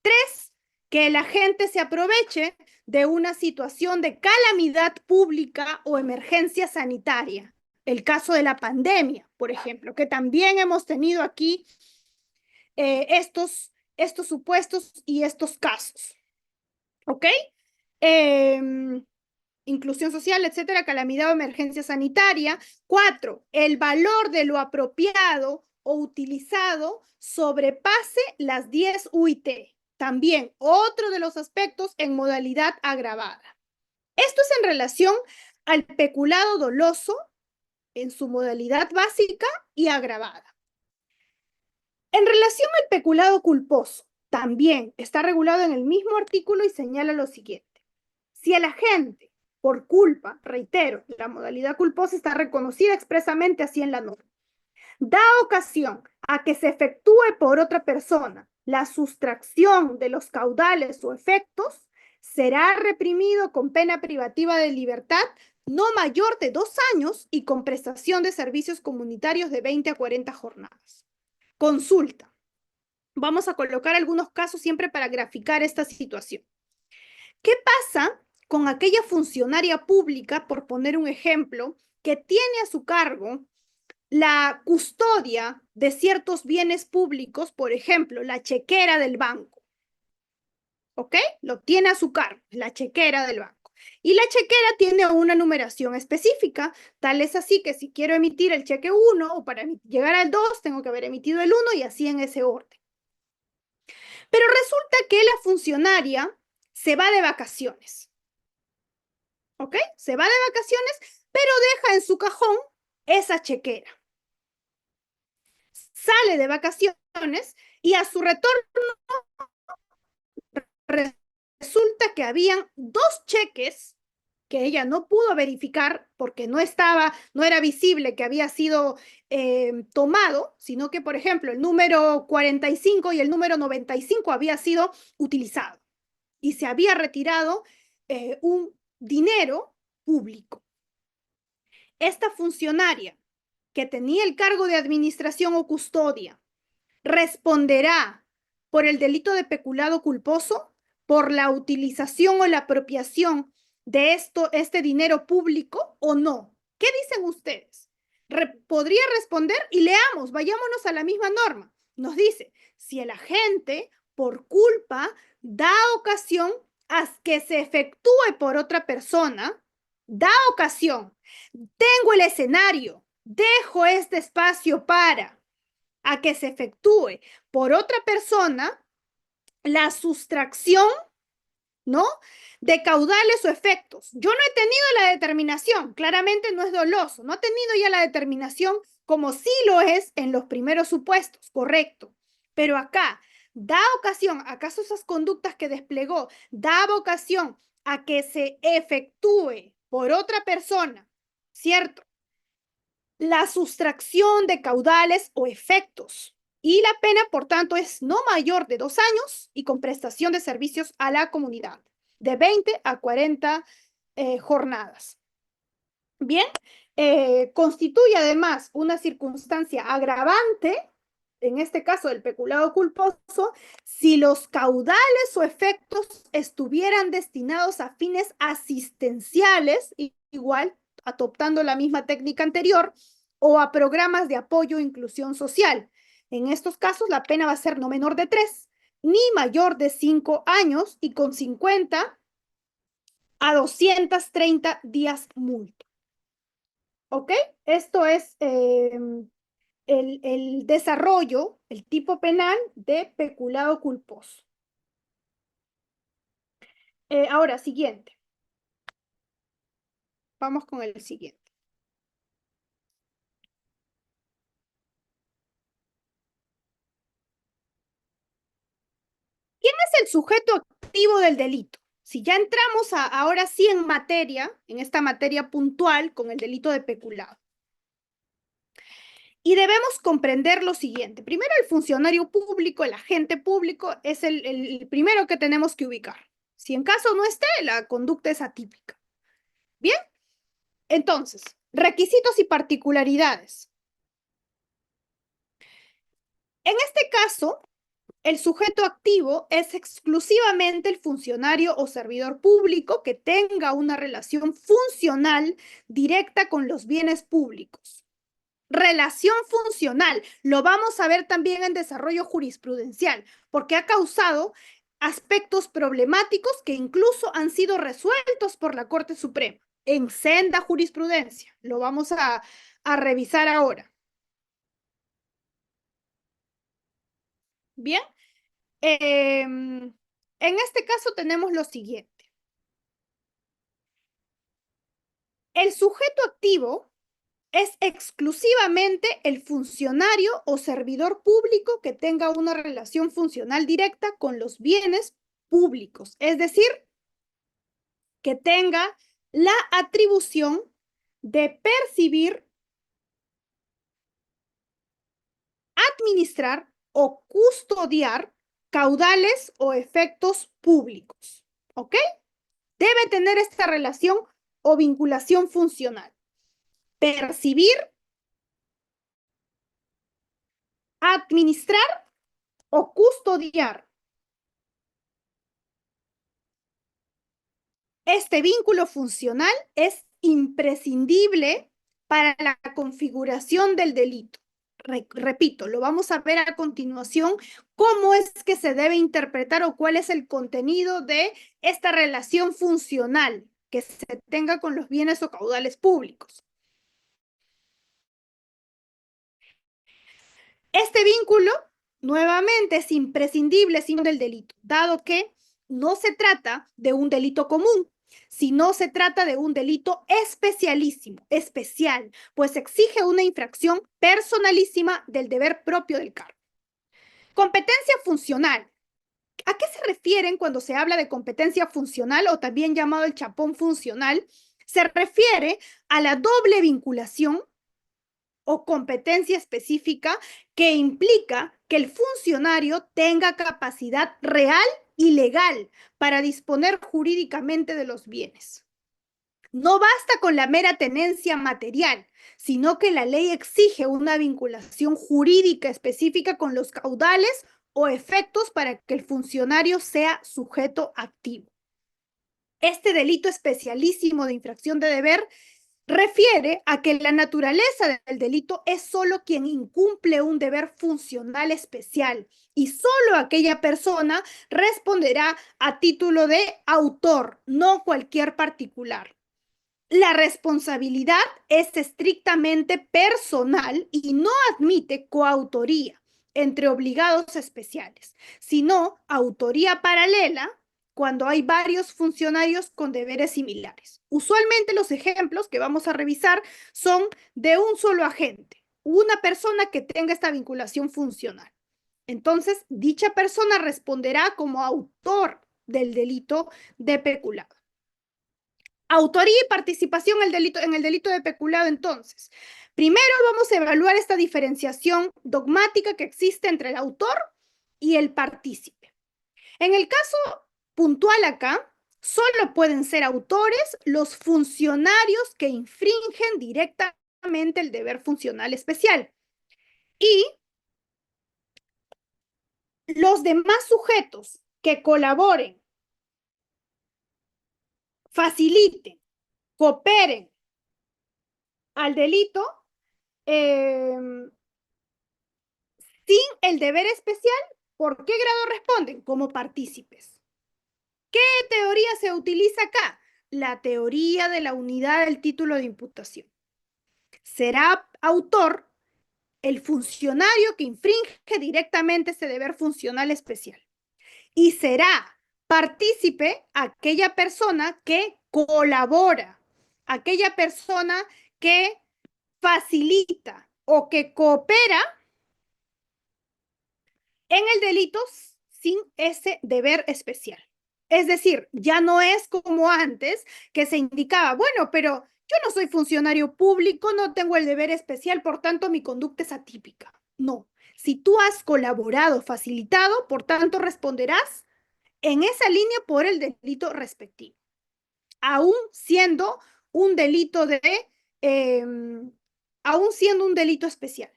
3, que la gente se aproveche de una situación de calamidad pública o emergencia sanitaria. El caso de la pandemia, por ejemplo, que también hemos tenido aquí estos supuestos y estos casos. ¿Ok? Inclusión social, etcétera, calamidad o emergencia sanitaria. 4, el valor de lo apropiado o utilizado sobrepase las 10 UIT. También otro de los aspectos en modalidad agravada. Esto es en relación al peculado doloso en su modalidad básica y agravada. En relación al peculado culposo, también está regulado en el mismo artículo y señala lo siguiente. Si el agente, por culpa, reitero, la modalidad culposa está reconocida expresamente así en la norma, da ocasión a que se efectúe por otra persona la sustracción de los caudales o efectos, será reprimido con pena privativa de libertad no mayor de 2 años y con prestación de servicios comunitarios de 20 a 40 jornadas. Consulta. Vamos a colocar algunos casos siempre para graficar esta situación. ¿Qué pasa con aquella funcionaria pública, por poner un ejemplo, que tiene a su cargo la custodia de ciertos bienes públicos, por ejemplo, la chequera del banco? ¿Ok? Lo tiene a su cargo, la chequera del banco. Y la chequera tiene una numeración específica, tal es así que si quiero emitir el cheque 1 o para llegar al 2, tengo que haber emitido el 1 y así en ese orden. Pero resulta que la funcionaria se va de vacaciones. ¿Ok? Se va de vacaciones, pero deja en su cajón esa chequera. Sale de vacaciones y a su retorno resulta que habían dos cheques que ella no pudo verificar porque no era visible que había sido tomado, sino que, por ejemplo, el número 45 y el número 95 había sido utilizado y se había retirado un dinero público. Esta funcionaria que tenía el cargo de administración o custodia responderá por el delito de peculado culposo por la utilización o la apropiación de este dinero público o no. ¿Qué dicen ustedes? ¿Podría responder? Y leamos, vayámonos a la misma norma. Nos dice, si el agente por culpa da ocasión a que se efectúe por otra persona, da ocasión, tengo el escenario, dejo este espacio para a que se efectúe por otra persona la sustracción, ¿no? De caudales o efectos. Yo no he tenido la determinación, claramente no es doloso, no he tenido ya la determinación como sí lo es en los primeros supuestos, correcto. Pero acá, da ocasión, ¿acaso esas conductas que desplegó daba ocasión a que se efectúe por otra persona, ¿cierto? La sustracción de caudales o efectos. Y la pena, por tanto, es no mayor de 2 años y con prestación de servicios a la comunidad, de 20 a 40 jornadas. Bien, constituye además una circunstancia agravante, en este caso del peculado culposo, si los caudales o efectos estuvieran destinados a fines asistenciales, igual adoptando la misma técnica anterior, o a programas de apoyo e inclusión social. En estos casos, la pena va a ser no menor de 3, ni mayor de 5 años y con 50 a 230 días multa. ¿Ok? Esto es el desarrollo, el tipo penal de peculado culposo. Ahora, siguiente. Vamos con el siguiente. ¿Quién es el sujeto activo del delito? Si ya entramos ahora sí en materia, en esta materia puntual con el delito de peculado. Y debemos comprender lo siguiente. Primero, el funcionario público, el agente público, es el primero que tenemos que ubicar. Si en caso no esté, la conducta es atípica. Bien, entonces, requisitos y particularidades. En este caso, el sujeto activo es exclusivamente el funcionario o servidor público que tenga una relación funcional directa con los bienes públicos. Relación funcional, lo vamos a ver también en desarrollo jurisprudencial, porque ha causado aspectos problemáticos que incluso han sido resueltos por la Corte Suprema en senda jurisprudencia. Lo vamos a revisar ahora. Bien, en este caso tenemos lo siguiente. El sujeto activo es exclusivamente el funcionario o servidor público que tenga una relación funcional directa con los bienes públicos, es decir, que tenga la atribución de percibir, administrar o custodiar caudales o efectos públicos. ¿Ok? Debe tener esta relación o vinculación funcional. Percibir, administrar o custodiar. Este vínculo funcional es imprescindible para la configuración del delito. Repito, lo vamos a ver a continuación, cómo es que se debe interpretar o cuál es el contenido de esta relación funcional que se tenga con los bienes o caudales públicos. Este vínculo, nuevamente, es imprescindible sin el delito, dado que no se trata de un delito común, sino se trata de un delito especialísimo, especial, pues exige una infracción personalísima del deber propio del cargo. Competencia funcional. ¿A qué se refieren cuando se habla de competencia funcional o también llamado el chapón funcional? Se refiere a la doble vinculación o competencia específica que implica que el funcionario tenga capacidad real y legal para disponer jurídicamente de los bienes. No basta con la mera tenencia material, sino que la ley exige una vinculación jurídica específica con los caudales o efectos para que el funcionario sea sujeto activo. Este delito especialísimo de infracción de deber refiere a que la naturaleza del delito es solo quien incumple un deber funcional especial y solo aquella persona responderá a título de autor, no cualquier particular. La responsabilidad es estrictamente personal y no admite coautoría entre obligados especiales, sino autoría paralela cuando hay varios funcionarios con deberes similares. Usualmente los ejemplos que vamos a revisar son de un solo agente, una persona que tenga esta vinculación funcional. Entonces, dicha persona responderá como autor del delito de peculado. Autoría y participación en el delito de peculado, entonces. Primero vamos a evaluar esta diferenciación dogmática que existe entre el autor y el partícipe. En el caso puntual acá, solo pueden ser autores los funcionarios que infringen directamente el deber funcional especial. Y los demás sujetos que colaboren, faciliten, cooperen al delito, eh, sin el deber especial, ¿por qué grado responden? Como partícipes. ¿Qué teoría se utiliza acá? La teoría de la unidad del título de imputación. Será autor el funcionario que infringe directamente ese deber funcional especial. Y será partícipe aquella persona que colabora, aquella persona que facilita o que coopera en el delito sin ese deber especial. Es decir, ya no es como antes que se indicaba, bueno, pero yo no soy funcionario público, no tengo el deber especial, por tanto mi conducta es atípica. No, si tú has colaborado, facilitado, por tanto responderás en esa línea por el delito respectivo, aún siendo un delito eh, aún siendo un delito especial.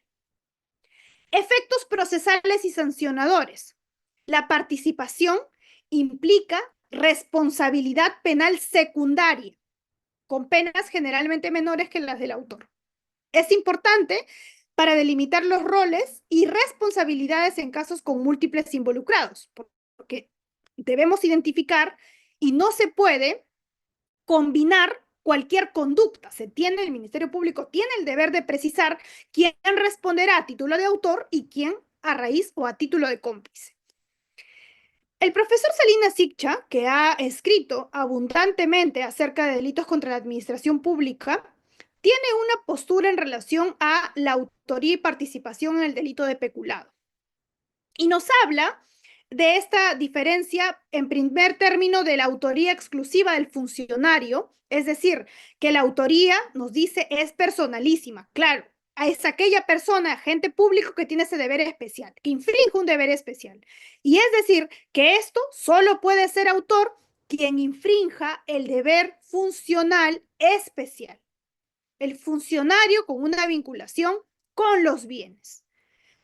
Efectos procesales y sancionadores. La participación implica responsabilidad penal secundaria, con penas generalmente menores que las del autor. Es importante para delimitar los roles y responsabilidades en casos con múltiples involucrados, porque debemos identificar y no se puede combinar cualquier conducta. El Ministerio Público tiene el deber de precisar quién responderá a título de autor y quién a raíz o a título de cómplice. El profesor Salinas Siccha, que ha escrito abundantemente acerca de delitos contra la administración pública, tiene una postura en relación a la autoría y participación en el delito de peculado. Y nos habla de esta diferencia, en primer término, de la autoría exclusiva del funcionario, es decir, que la autoría, nos dice, es personalísima. Claro, es aquella persona, agente público, que tiene ese deber especial, que infringe un deber especial. Y es decir, que esto solo puede ser autor quien infrinja el deber funcional especial. El funcionario con una vinculación con los bienes.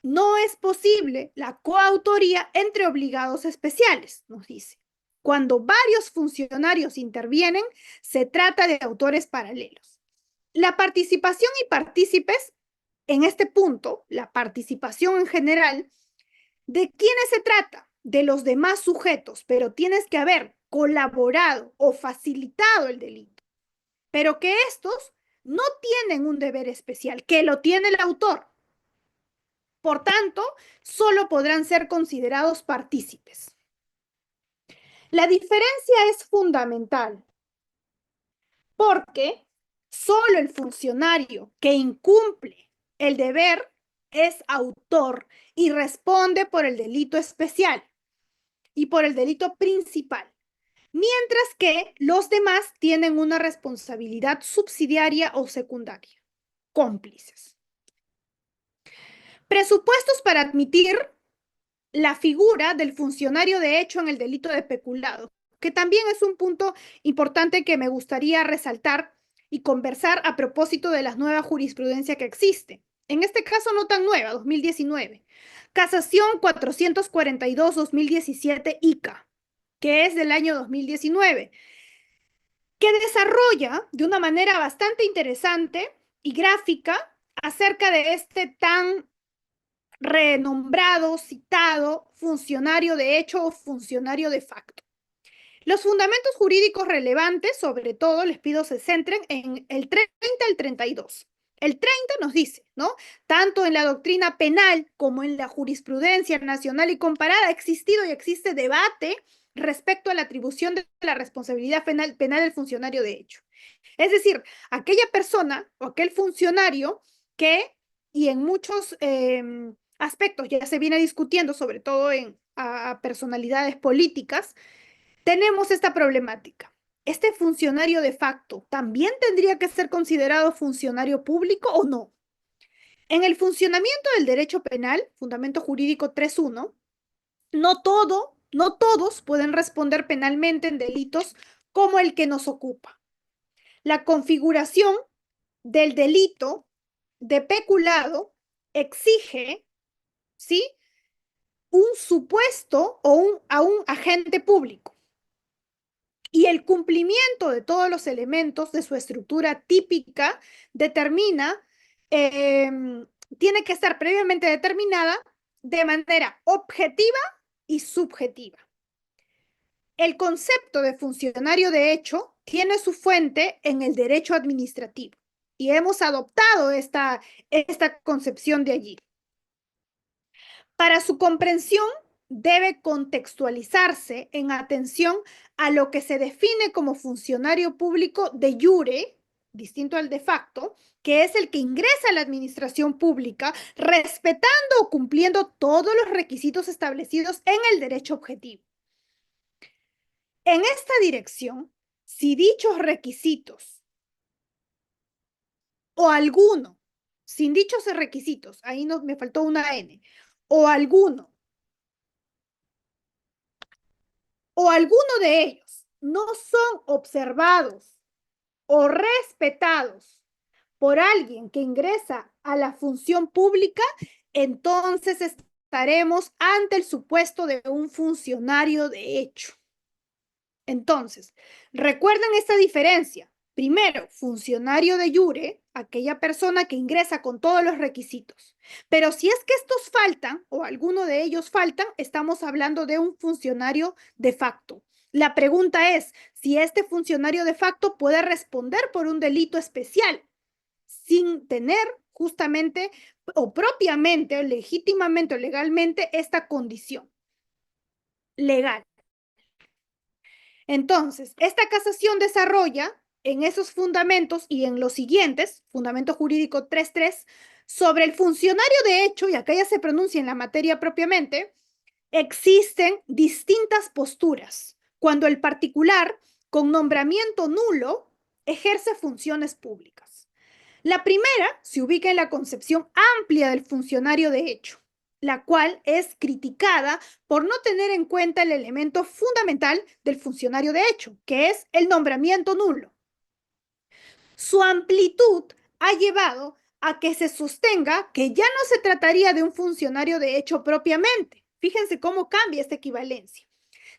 No es posible la coautoría entre obligados especiales, nos dice. Cuando varios funcionarios intervienen, se trata de autores paralelos. La participación y partícipes, en este punto, la participación en general, ¿de quiénes se trata? De los demás sujetos, pero tienes que haber colaborado o facilitado el delito. Pero que estos no tienen un deber especial, que lo tiene el autor. Por tanto, solo podrán ser considerados partícipes. La diferencia es fundamental porque solo el funcionario que incumple el deber es autor y responde por el delito especial y por el delito principal, mientras que los demás tienen una responsabilidad subsidiaria o secundaria, cómplices. Presupuestos para admitir la figura del funcionario de hecho en el delito de peculado, que también es un punto importante que me gustaría resaltar y conversar a propósito de la nueva jurisprudencia que existe. En este caso no tan nueva, 2019. Casación 442-2017 ICA, que es del año 2019, que desarrolla de una manera bastante interesante y gráfica acerca de este tan renombrado, citado funcionario de hecho o funcionario de facto. Los fundamentos jurídicos relevantes, sobre todo, les pido se centren en el 30 al 32. El 30 nos dice, ¿no? Tanto en la doctrina penal como en la jurisprudencia nacional y comparada ha existido y existe debate respecto a la atribución de la responsabilidad penal del funcionario de hecho. Es decir, aquella persona o aquel funcionario que, y en muchos aspectos ya se viene discutiendo, sobre todo en a personalidades políticas, tenemos esta problemática. ¿Este funcionario de facto también tendría que ser considerado funcionario público o no? En el funcionamiento del derecho penal, Fundamento Jurídico 3.1, no todos pueden responder penalmente en delitos como el que nos ocupa. La configuración del delito de peculado exige, ¿sí?, un supuesto o a un agente público. Y el cumplimiento de todos los elementos de su estructura típica determina, eh, tiene que estar previamente determinada de manera objetiva y subjetiva. El concepto de funcionario de hecho tiene su fuente en el derecho administrativo y hemos adoptado esta concepción de allí. Para su comprensión, debe contextualizarse en atención a lo que se define como funcionario público de jure, distinto al de facto, que es el que ingresa a la administración pública respetando o cumpliendo todos los requisitos establecidos en el derecho objetivo. En esta dirección, si dichos requisitos o alguno, sin dichos requisitos, ahí no, me faltó una N, o alguno de ellos no son observados o respetados por alguien que ingresa a la función pública, entonces estaremos ante el supuesto de un funcionario de hecho. Entonces, recuerden esta diferencia. Primero, funcionario de jure, aquella persona que ingresa con todos los requisitos. Pero si es que estos faltan o alguno de ellos faltan, estamos hablando de un funcionario de facto. La pregunta es si este funcionario de facto puede responder por un delito especial sin tener justamente o propiamente o legítimamente o legalmente esta condición legal. Entonces, esta casación desarrolla en esos fundamentos y en los siguientes, fundamento jurídico 3.3, sobre el funcionario de hecho, y acá ya se pronuncia en la materia propiamente, existen distintas posturas cuando el particular con nombramiento nulo ejerce funciones públicas. La primera se ubica en la concepción amplia del funcionario de hecho, la cual es criticada por no tener en cuenta el elemento fundamental del funcionario de hecho, que es el nombramiento nulo. Su amplitud ha llevado a que se sostenga que ya no se trataría de un funcionario de hecho propiamente. Fíjense cómo cambia esta equivalencia,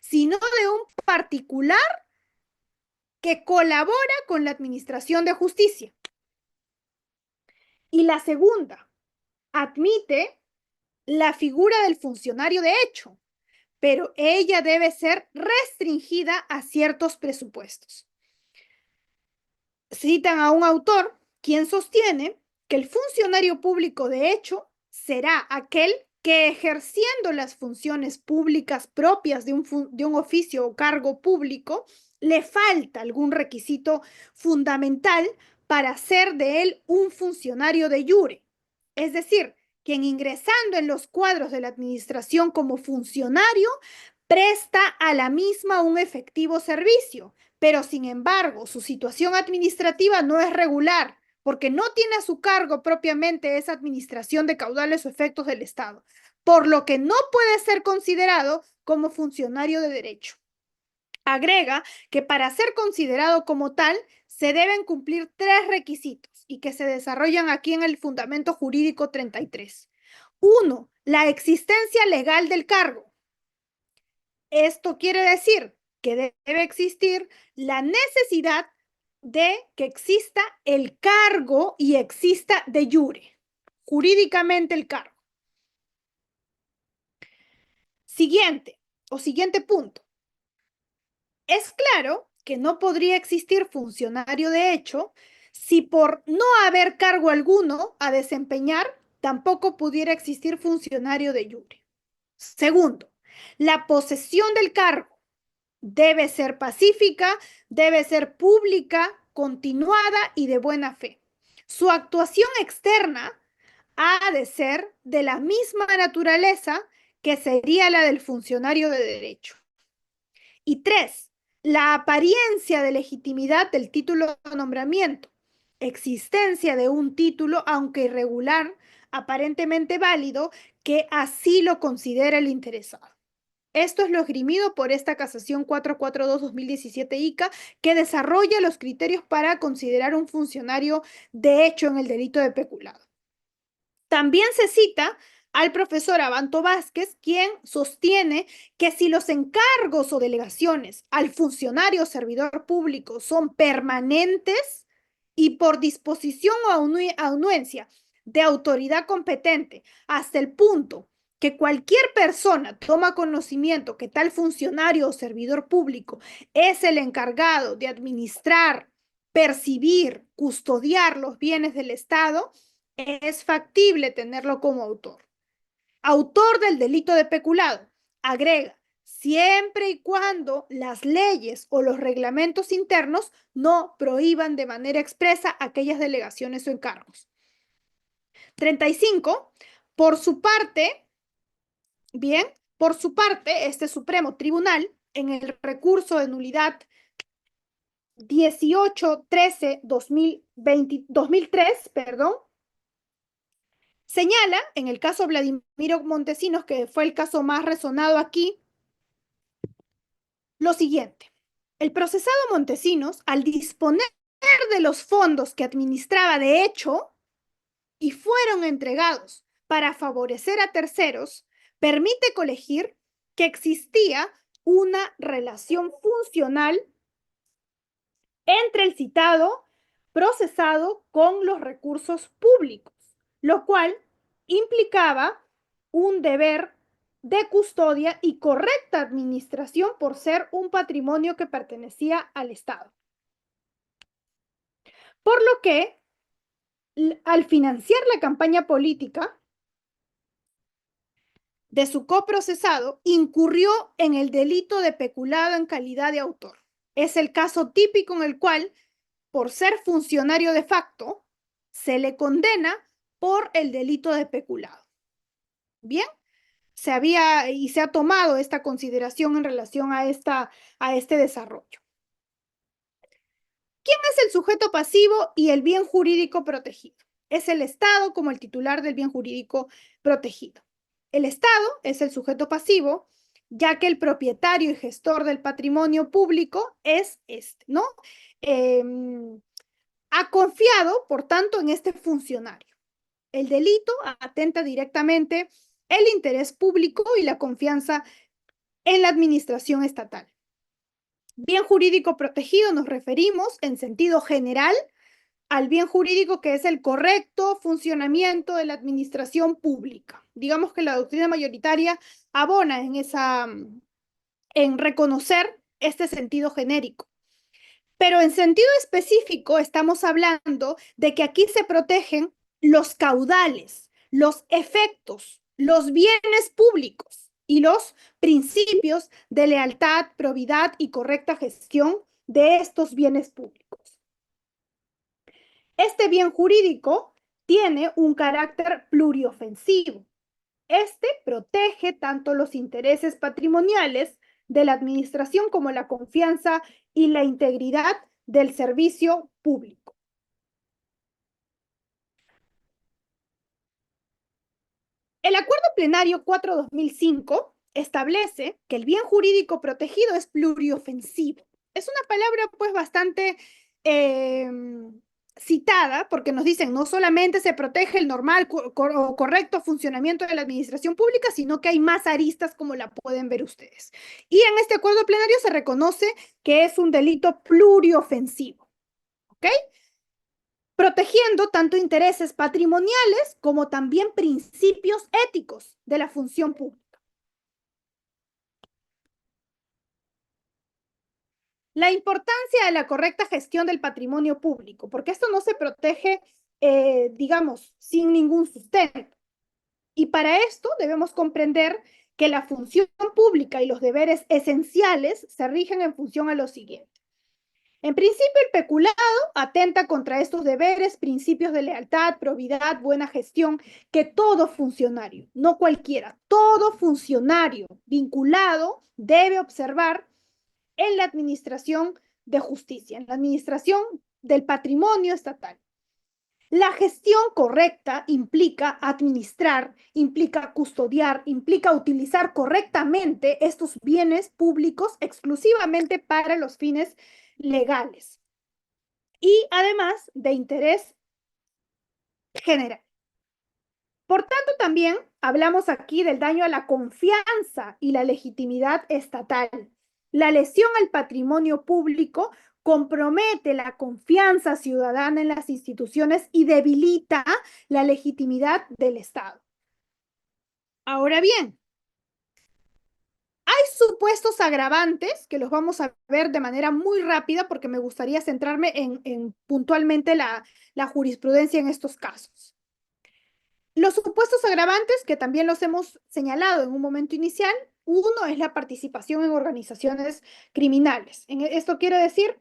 sino de un particular que colabora con la administración de justicia. Y la segunda admite la figura del funcionario de hecho, pero ella debe ser restringida a ciertos presupuestos. Citan a un autor quien sostiene que el funcionario público de hecho será aquel que ejerciendo las funciones públicas propias de un oficio o cargo público, le falta algún requisito fundamental para hacer de él un funcionario de jure. Es decir, quien ingresando en los cuadros de la administración como funcionario presta a la misma un efectivo servicio, pero sin embargo su situación administrativa no es regular, porque no tiene a su cargo propiamente esa administración de caudales o efectos del Estado, por lo que no puede ser considerado como funcionario de derecho. Agrega que para ser considerado como tal se deben cumplir 3 requisitos y que se desarrollan aquí en el Fundamento Jurídico 33. 1. La existencia legal del cargo. Esto quiere decir que debe existir la necesidad de que exista el cargo y exista de jure, jurídicamente el cargo. Siguiente punto. Es claro que no podría existir funcionario de hecho si por no haber cargo alguno a desempeñar, tampoco pudiera existir funcionario de jure. Segundo, la posesión del cargo debe ser pacífica, debe ser pública, continuada y de buena fe. Su actuación externa ha de ser de la misma naturaleza que sería la del funcionario de derecho. Y 3, la apariencia de legitimidad del título de nombramiento. Existencia de un título, aunque irregular, aparentemente válido, que así lo considera el interesado. Esto es lo esgrimido por esta casación 442-2017 ICA, que desarrolla los criterios para considerar un funcionario de hecho en el delito de peculado. También se cita al profesor Abanto Vázquez, quien sostiene que si los encargos o delegaciones al funcionario o servidor público son permanentes y por disposición o anuencia de autoridad competente hasta el punto que cualquier persona toma conocimiento que tal funcionario o servidor público es el encargado de administrar, percibir, custodiar los bienes del Estado, es factible tenerlo como autor. Autor del delito de peculado. Agrega, siempre y cuando las leyes o los reglamentos internos no prohíban de manera expresa aquellas delegaciones o encargos. 35. Por su parte, este Supremo Tribunal, en el recurso de nulidad 1813-2003, señala, en el caso Vladimiro Montesinos, que fue el caso más resonado aquí, lo siguiente. El procesado Montesinos, al disponer de los fondos que administraba de hecho y fueron entregados para favorecer a terceros, permite colegir que existía una relación funcional entre el citado procesado con los recursos públicos, lo cual implicaba un deber de custodia y correcta administración por ser un patrimonio que pertenecía al Estado. Por lo que, al financiar la campaña política de su coprocesado, incurrió en el delito de peculado en calidad de autor. Es el caso típico en el cual, por ser funcionario de facto, se le condena por el delito de peculado. Bien, se ha tomado esta consideración en relación a este desarrollo. ¿Quién es el sujeto pasivo y el bien jurídico protegido? Es el Estado como el titular del bien jurídico protegido. El Estado es el sujeto pasivo, ya que el propietario y gestor del patrimonio público es este, ¿no? Ha confiado, por tanto, en este funcionario. El delito atenta directamente el interés público y la confianza en la administración estatal. Bien jurídico protegido nos referimos en sentido general al bien jurídico que es el correcto funcionamiento de la administración pública. Digamos que la doctrina mayoritaria abona en reconocer este sentido genérico. Pero en sentido específico estamos hablando de que aquí se protegen los caudales, los efectos los bienes públicos y los principios de lealtad, probidad y correcta gestión de estos bienes públicos. Este bien jurídico tiene un carácter pluriofensivo. Este protege tanto los intereses patrimoniales de la administración como la confianza y la integridad del servicio público. El Acuerdo Plenario 4/2005 establece que el bien jurídico protegido es pluriofensivo. Es una palabra pues bastante eh, citada porque nos dicen no solamente se protege el normal o correcto funcionamiento de la administración pública, sino que hay más aristas como la pueden ver ustedes. Y en este acuerdo plenario se reconoce que es un delito pluriofensivo. ¿Ok? Protegiendo tanto intereses patrimoniales como también principios éticos de la función pública. La importancia de la correcta gestión del patrimonio público, porque esto no se protege, digamos, sin ningún sustento. Y para esto debemos comprender que la función pública y los deberes esenciales se rigen en función a lo siguiente. En principio, el peculado atenta contra estos deberes, principios de lealtad, probidad, buena gestión, que todo funcionario, no cualquiera, todo funcionario vinculado debe observar en la administración de justicia, en la administración del patrimonio estatal. La gestión correcta implica administrar, implica custodiar, implica utilizar correctamente estos bienes públicos exclusivamente para los fines legales y además de interés general. Por tanto, también hablamos aquí del daño a la confianza y la legitimidad estatal. La lesión al patrimonio público compromete la confianza ciudadana en las instituciones y debilita la legitimidad del Estado. Ahora bien, hay supuestos agravantes que los vamos a ver de manera muy rápida porque me gustaría centrarme en puntualmente la jurisprudencia en estos casos. Los supuestos agravantes, que también los hemos señalado en un momento inicial, uno es la participación en organizaciones criminales. Esto quiere decir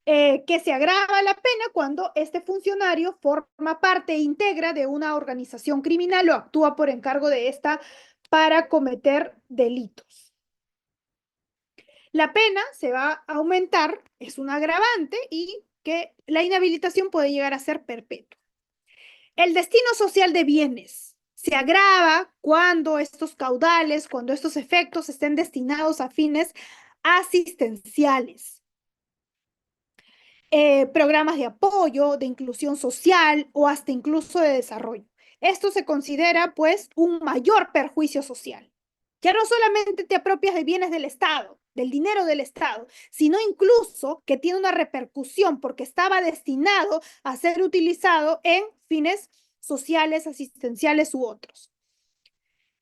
que se agrava la pena cuando este funcionario forma parte e integra de una organización criminal o actúa por encargo de esta para cometer delitos. La pena se va a aumentar, es un agravante y que la inhabilitación puede llegar a ser perpetua. El destino social de bienes se agrava cuando estos caudales, cuando estos efectos estén destinados a fines asistenciales, programas de apoyo, de inclusión social o hasta incluso de desarrollo. Esto se considera pues un mayor perjuicio social. Ya no solamente te apropias de bienes del Estado, del dinero del Estado, sino incluso que tiene una repercusión porque estaba destinado a ser utilizado en fines sociales, asistenciales u otros.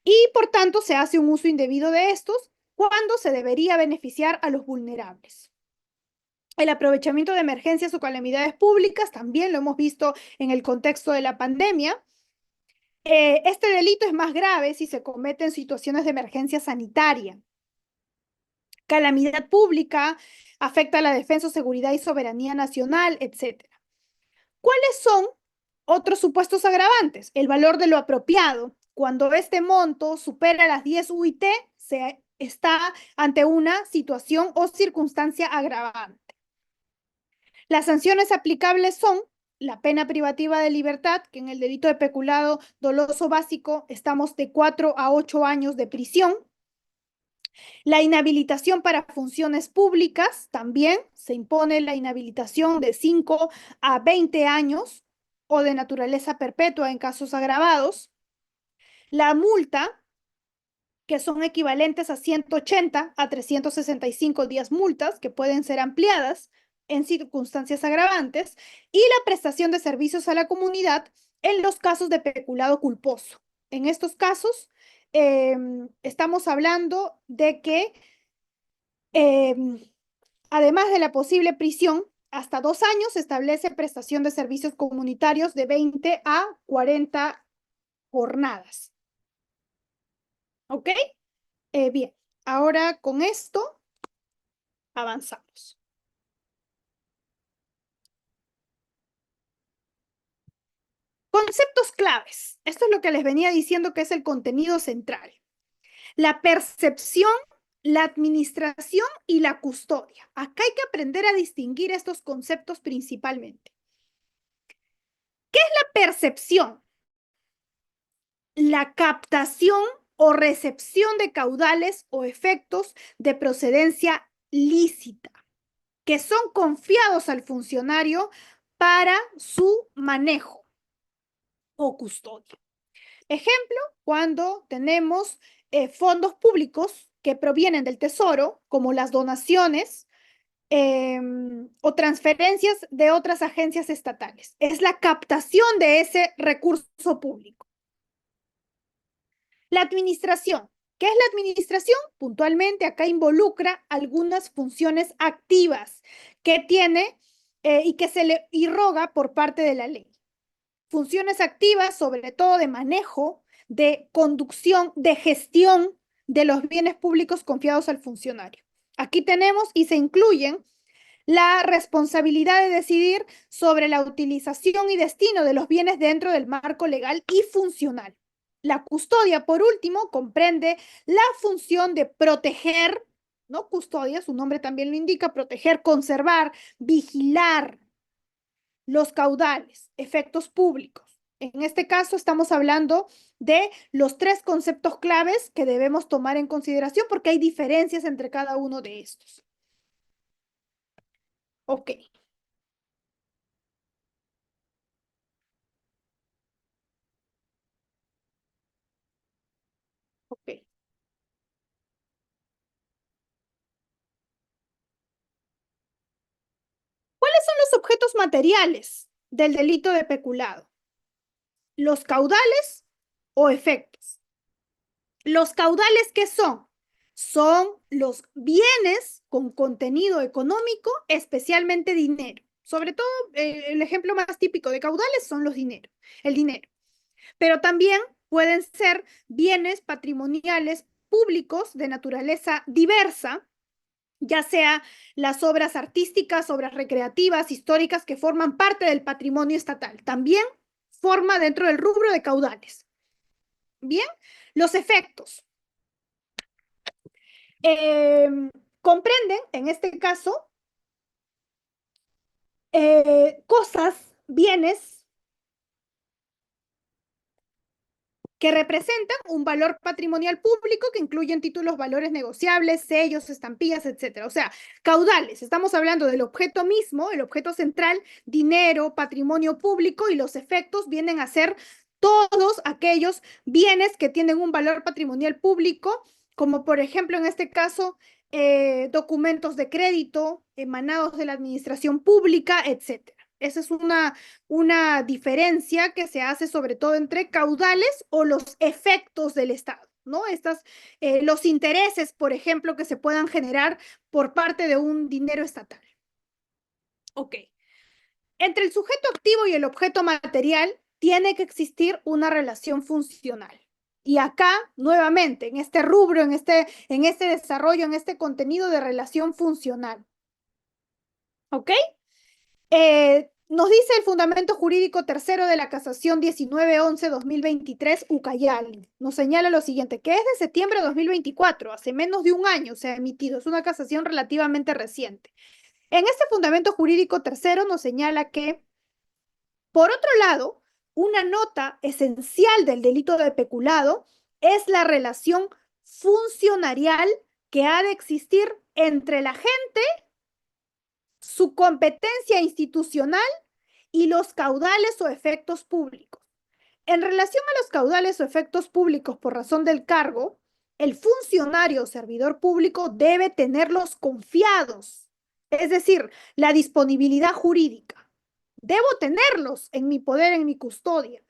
Y por tanto se hace un uso indebido de estos cuando se debería beneficiar a los vulnerables. El aprovechamiento de emergencias o calamidades públicas también lo hemos visto en el contexto de la pandemia. Este delito es más grave si se comete en situaciones de emergencia sanitaria. Calamidad pública afecta a la defensa, seguridad y soberanía nacional, etc. ¿Cuáles son otros supuestos agravantes? El valor de lo apropiado. Cuando este monto supera las 10 UIT, se está ante una situación o circunstancia agravante. Las sanciones aplicables son la pena privativa de libertad, que en el delito de peculado doloso básico estamos de 4 a 8 años de prisión. La inhabilitación para funciones públicas, también se impone la inhabilitación de 5 a 20 años o de naturaleza perpetua en casos agravados. La multa, que son equivalentes a 180 a 365 días multas, que pueden ser ampliadas en circunstancias agravantes, y la prestación de servicios a la comunidad en los casos de peculado culposo. En estos casos, estamos hablando de que, además de la posible prisión, hasta 2 años se establece prestación de servicios comunitarios de 20 a 40 jornadas. ¿Ok? Bien, ahora con esto avanzamos. Conceptos claves. Esto es lo que les venía diciendo que es el contenido central. La percepción, la administración y la custodia. Acá hay que aprender a distinguir estos conceptos principalmente. ¿Qué es la percepción? La captación o recepción de caudales o efectos de procedencia lícita, que son confiados al funcionario para su manejo o custodia. Ejemplo, cuando tenemos fondos públicos que provienen del Tesoro, como las donaciones o transferencias de otras agencias estatales. Es la captación de ese recurso público. La administración. ¿Qué es la administración? Puntualmente, acá involucra algunas funciones activas que tiene y que se le irroga por parte de la ley. Funciones activas, sobre todo de manejo, de conducción, de gestión de los bienes públicos confiados al funcionario. Aquí tenemos y se incluyen la responsabilidad de decidir sobre la utilización y destino de los bienes dentro del marco legal y funcional. La custodia, por último, comprende la función de proteger, ¿no? Custodia, su nombre también lo indica, proteger, conservar, vigilar los caudales, efectos públicos. En este caso estamos hablando de los tres conceptos claves que debemos tomar en consideración porque hay diferencias entre cada uno de estos. Ok, ok. ¿Cuáles son los objetos materiales del delito de peculado? ¿Los caudales o efectos? ¿Los caudales qué son? Son los bienes con contenido económico, especialmente dinero. Sobre todo, el ejemplo más típico de caudales son los dineros, el dinero. Pero también pueden ser bienes patrimoniales públicos de naturaleza diversa, ya sea las obras artísticas, obras recreativas, históricas que forman parte del patrimonio estatal. También forma dentro del rubro de caudales. Bien, los efectos. Comprenden, en este caso, cosas, bienes que representan un valor patrimonial público que incluyen títulos, valores negociables, sellos, estampillas, etcétera. O sea, caudales. Estamos hablando del objeto mismo, el objeto central, dinero, patrimonio público, y los efectos vienen a ser todos aquellos bienes que tienen un valor patrimonial público, como por ejemplo en este caso documentos de crédito emanados de la administración pública, etcétera. Esa es una diferencia que se hace sobre todo entre caudales o los efectos del Estado, ¿no? Los intereses, por ejemplo, que se puedan generar por parte de un dinero estatal. Ok. Entre el sujeto activo y el objeto material tiene que existir una relación funcional. Y acá, nuevamente, en este rubro, en este desarrollo, en este contenido de relación funcional. ¿Ok? Nos dice el fundamento jurídico tercero de la casación 1911-2023 Ucayali. Nos señala lo siguiente, que es de septiembre de 2024, hace menos de un año se ha emitido, es una casación relativamente reciente. En este fundamento jurídico tercero nos señala que, por otro lado, una nota esencial del delito de peculado es la relación funcionarial que ha de existir entre la gente, su competencia institucional y los caudales o efectos públicos. En relación a los caudales o efectos públicos por razón del cargo, el funcionario o servidor público debe tenerlos confiados, es decir, la disponibilidad jurídica. Debo tenerlos en mi poder, en mi custodia,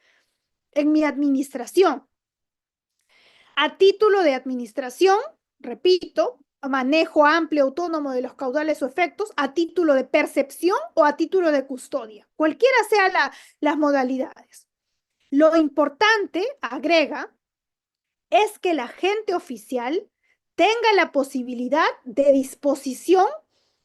en mi administración. A título de administración, repito, manejo amplio autónomo de los caudales o efectos, a título de percepción o a título de custodia, cualquiera sean las modalidades. Lo importante, agrega, es que el agente oficial tenga la posibilidad de disposición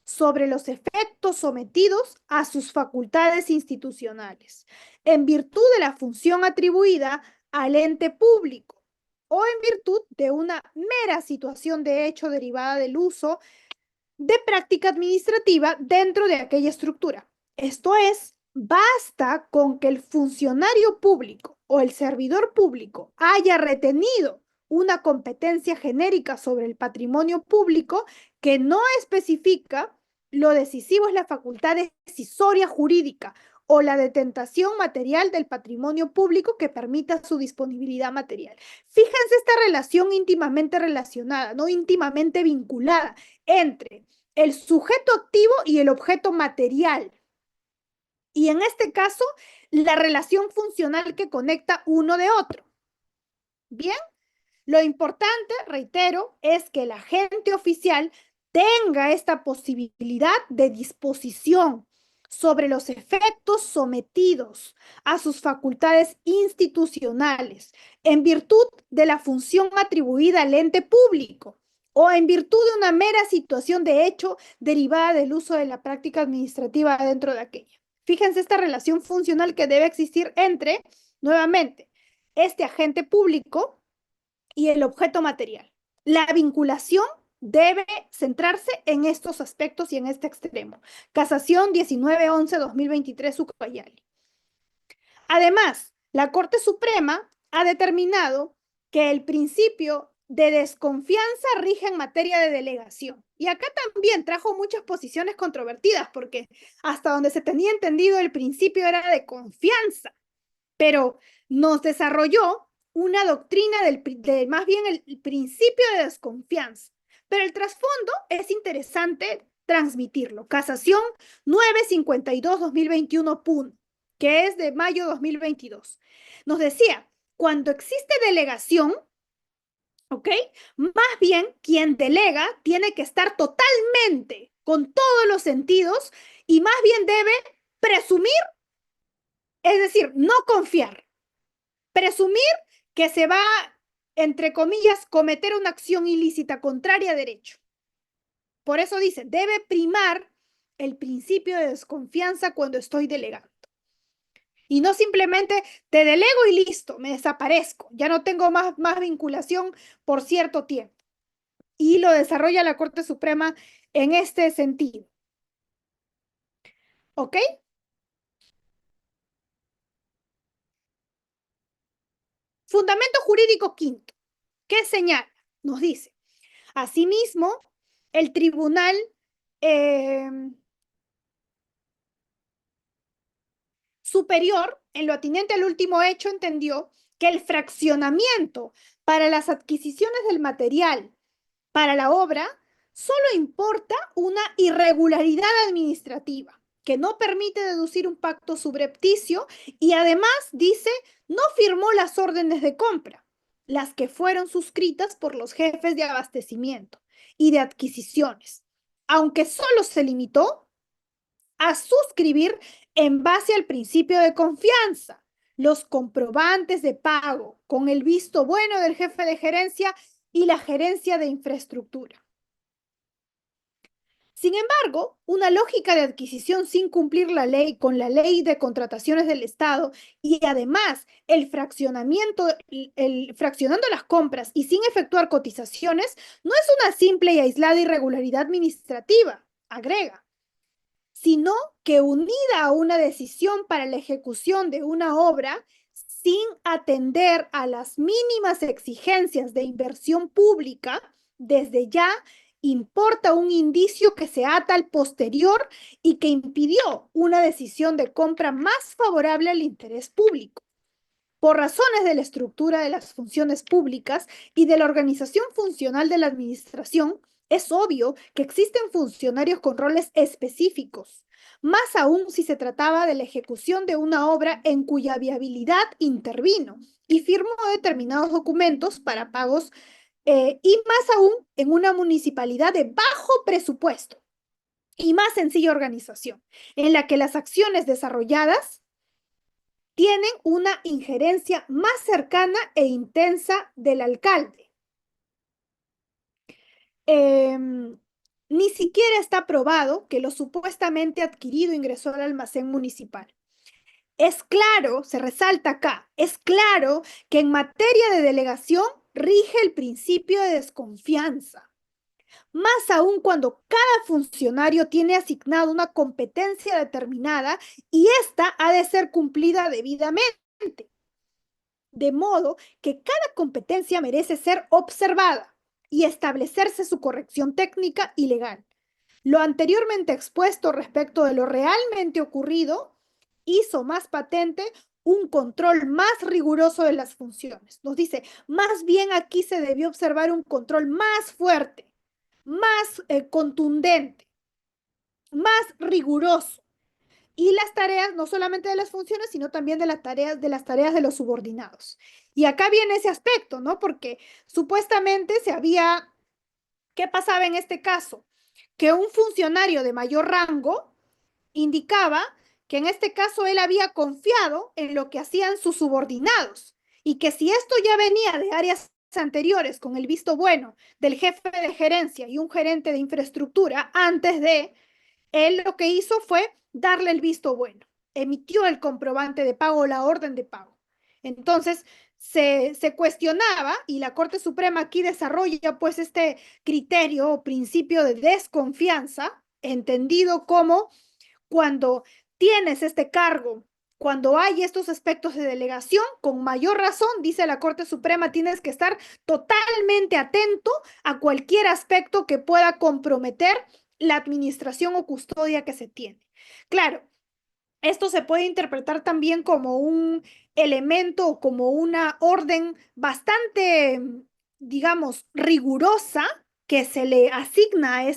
sobre los efectos sometidos a sus facultades institucionales, en virtud de la función atribuida al ente público o en virtud de una mera situación de hecho derivada del uso de práctica administrativa dentro de aquella estructura. Esto es, basta con que el funcionario público o el servidor público haya retenido una competencia genérica sobre el patrimonio público que no especifica lo decisivo es la facultad decisoria jurídica o la detentación material del patrimonio público que permita su disponibilidad material. Fíjense esta relación íntimamente relacionada, no íntimamente vinculada entre el sujeto activo y el objeto material. Y en este caso, la relación funcional que conecta uno de otro. Bien, lo importante, reitero, es que el agente oficial tenga esta posibilidad de disposición sobre los efectos sometidos a sus facultades institucionales en virtud de la función atribuida al ente público o en virtud de una mera situación de hecho derivada del uso de la práctica administrativa dentro de aquella. Fíjense esta relación funcional que debe existir entre, nuevamente, este agente público y el objeto material. La vinculación debe centrarse en estos aspectos y en este extremo. Casación 1911-2023 Ucayali. Además, la Corte Suprema ha determinado que el principio de desconfianza rige en materia de delegación. Y acá también trajo muchas posiciones controvertidas porque hasta donde se tenía entendido el principio era de confianza, pero nos desarrolló una doctrina más bien el principio de desconfianza. Pero el trasfondo es interesante transmitirlo. Casación 952-2021, que es de mayo 2022. Nos decía, cuando existe delegación, ¿ok? Más bien, quien delega tiene que estar totalmente con todos los sentidos y más bien debe presumir, es decir, no confiar. Presumir que se va, entre comillas, cometer una acción ilícita contraria a derecho. Por eso dice, debe primar el principio de desconfianza cuando estoy delegando. Y no simplemente te delego y listo, me desaparezco, ya no tengo más vinculación por cierto tiempo. Y lo desarrolla la Corte Suprema en este sentido. ¿Ok? Fundamento jurídico quinto. ¿Qué señala? Nos dice, asimismo, el tribunal superior, en lo atinente al último hecho, entendió que el fraccionamiento para las adquisiciones del material para la obra solo importa una irregularidad administrativa que no permite deducir un pacto subrepticio y además dice no firmó las órdenes de compra, las que fueron suscritas por los jefes de abastecimiento y de adquisiciones, aunque solo se limitó a suscribir en base al principio de confianza los comprobantes de pago con el visto bueno del jefe de gerencia y la gerencia de infraestructura. Sin embargo, una lógica de adquisición sin cumplir la ley con la ley de contrataciones del Estado y además el fraccionamiento, fraccionando las compras y sin efectuar cotizaciones, no es una simple y aislada irregularidad administrativa, agrega, sino que unida a una decisión para la ejecución de una obra sin atender a las mínimas exigencias de inversión pública, desde ya importa un indicio que se ata al posterior y que impidió una decisión de compra más favorable al interés público. Por razones de la estructura de las funciones públicas y de la organización funcional de la administración, es obvio que existen funcionarios con roles específicos, más aún si se trataba de la ejecución de una obra en cuya viabilidad intervino y firmó determinados documentos para pagos y más aún en una municipalidad de bajo presupuesto y más sencilla organización, en la que las acciones desarrolladas tienen una injerencia más cercana e intensa del alcalde. Ni siquiera está probado que lo supuestamente adquirido ingresó al almacén municipal. Es claro, se resalta acá, es claro que en materia de delegación rige el principio de desconfianza, más aún cuando cada funcionario tiene asignado una competencia determinada y ésta ha de ser cumplida debidamente. De modo que cada competencia merece ser observada y establecerse su corrección técnica y legal. Lo anteriormente expuesto respecto de lo realmente ocurrido hizo más patente un control más riguroso de las funciones. Nos dice, más bien aquí se debió observar un control más fuerte, más contundente, más riguroso. Y las tareas, no solamente de las funciones, sino también de las tareas de los subordinados. Y acá viene ese aspecto, ¿no? Porque supuestamente ¿qué pasaba en este caso? Que un funcionario de mayor rango indicaba que en este caso él había confiado en lo que hacían sus subordinados y que si esto ya venía de áreas anteriores con el visto bueno del jefe de gerencia y un gerente de infraestructura antes de él, lo que hizo fue darle el visto bueno, emitió el comprobante de pago, la orden de pago. Entonces, se cuestionaba y la Corte Suprema aquí desarrolla pues este criterio o principio de desconfianza, entendido como cuando tienes este cargo, cuando hay estos aspectos de delegación, con mayor razón, dice la Corte Suprema, tienes que estar totalmente atento a cualquier aspecto que pueda comprometer la administración o custodia que se tiene. Claro, esto se puede interpretar también como un elemento o como una orden bastante, digamos, rigurosa que se le asigna a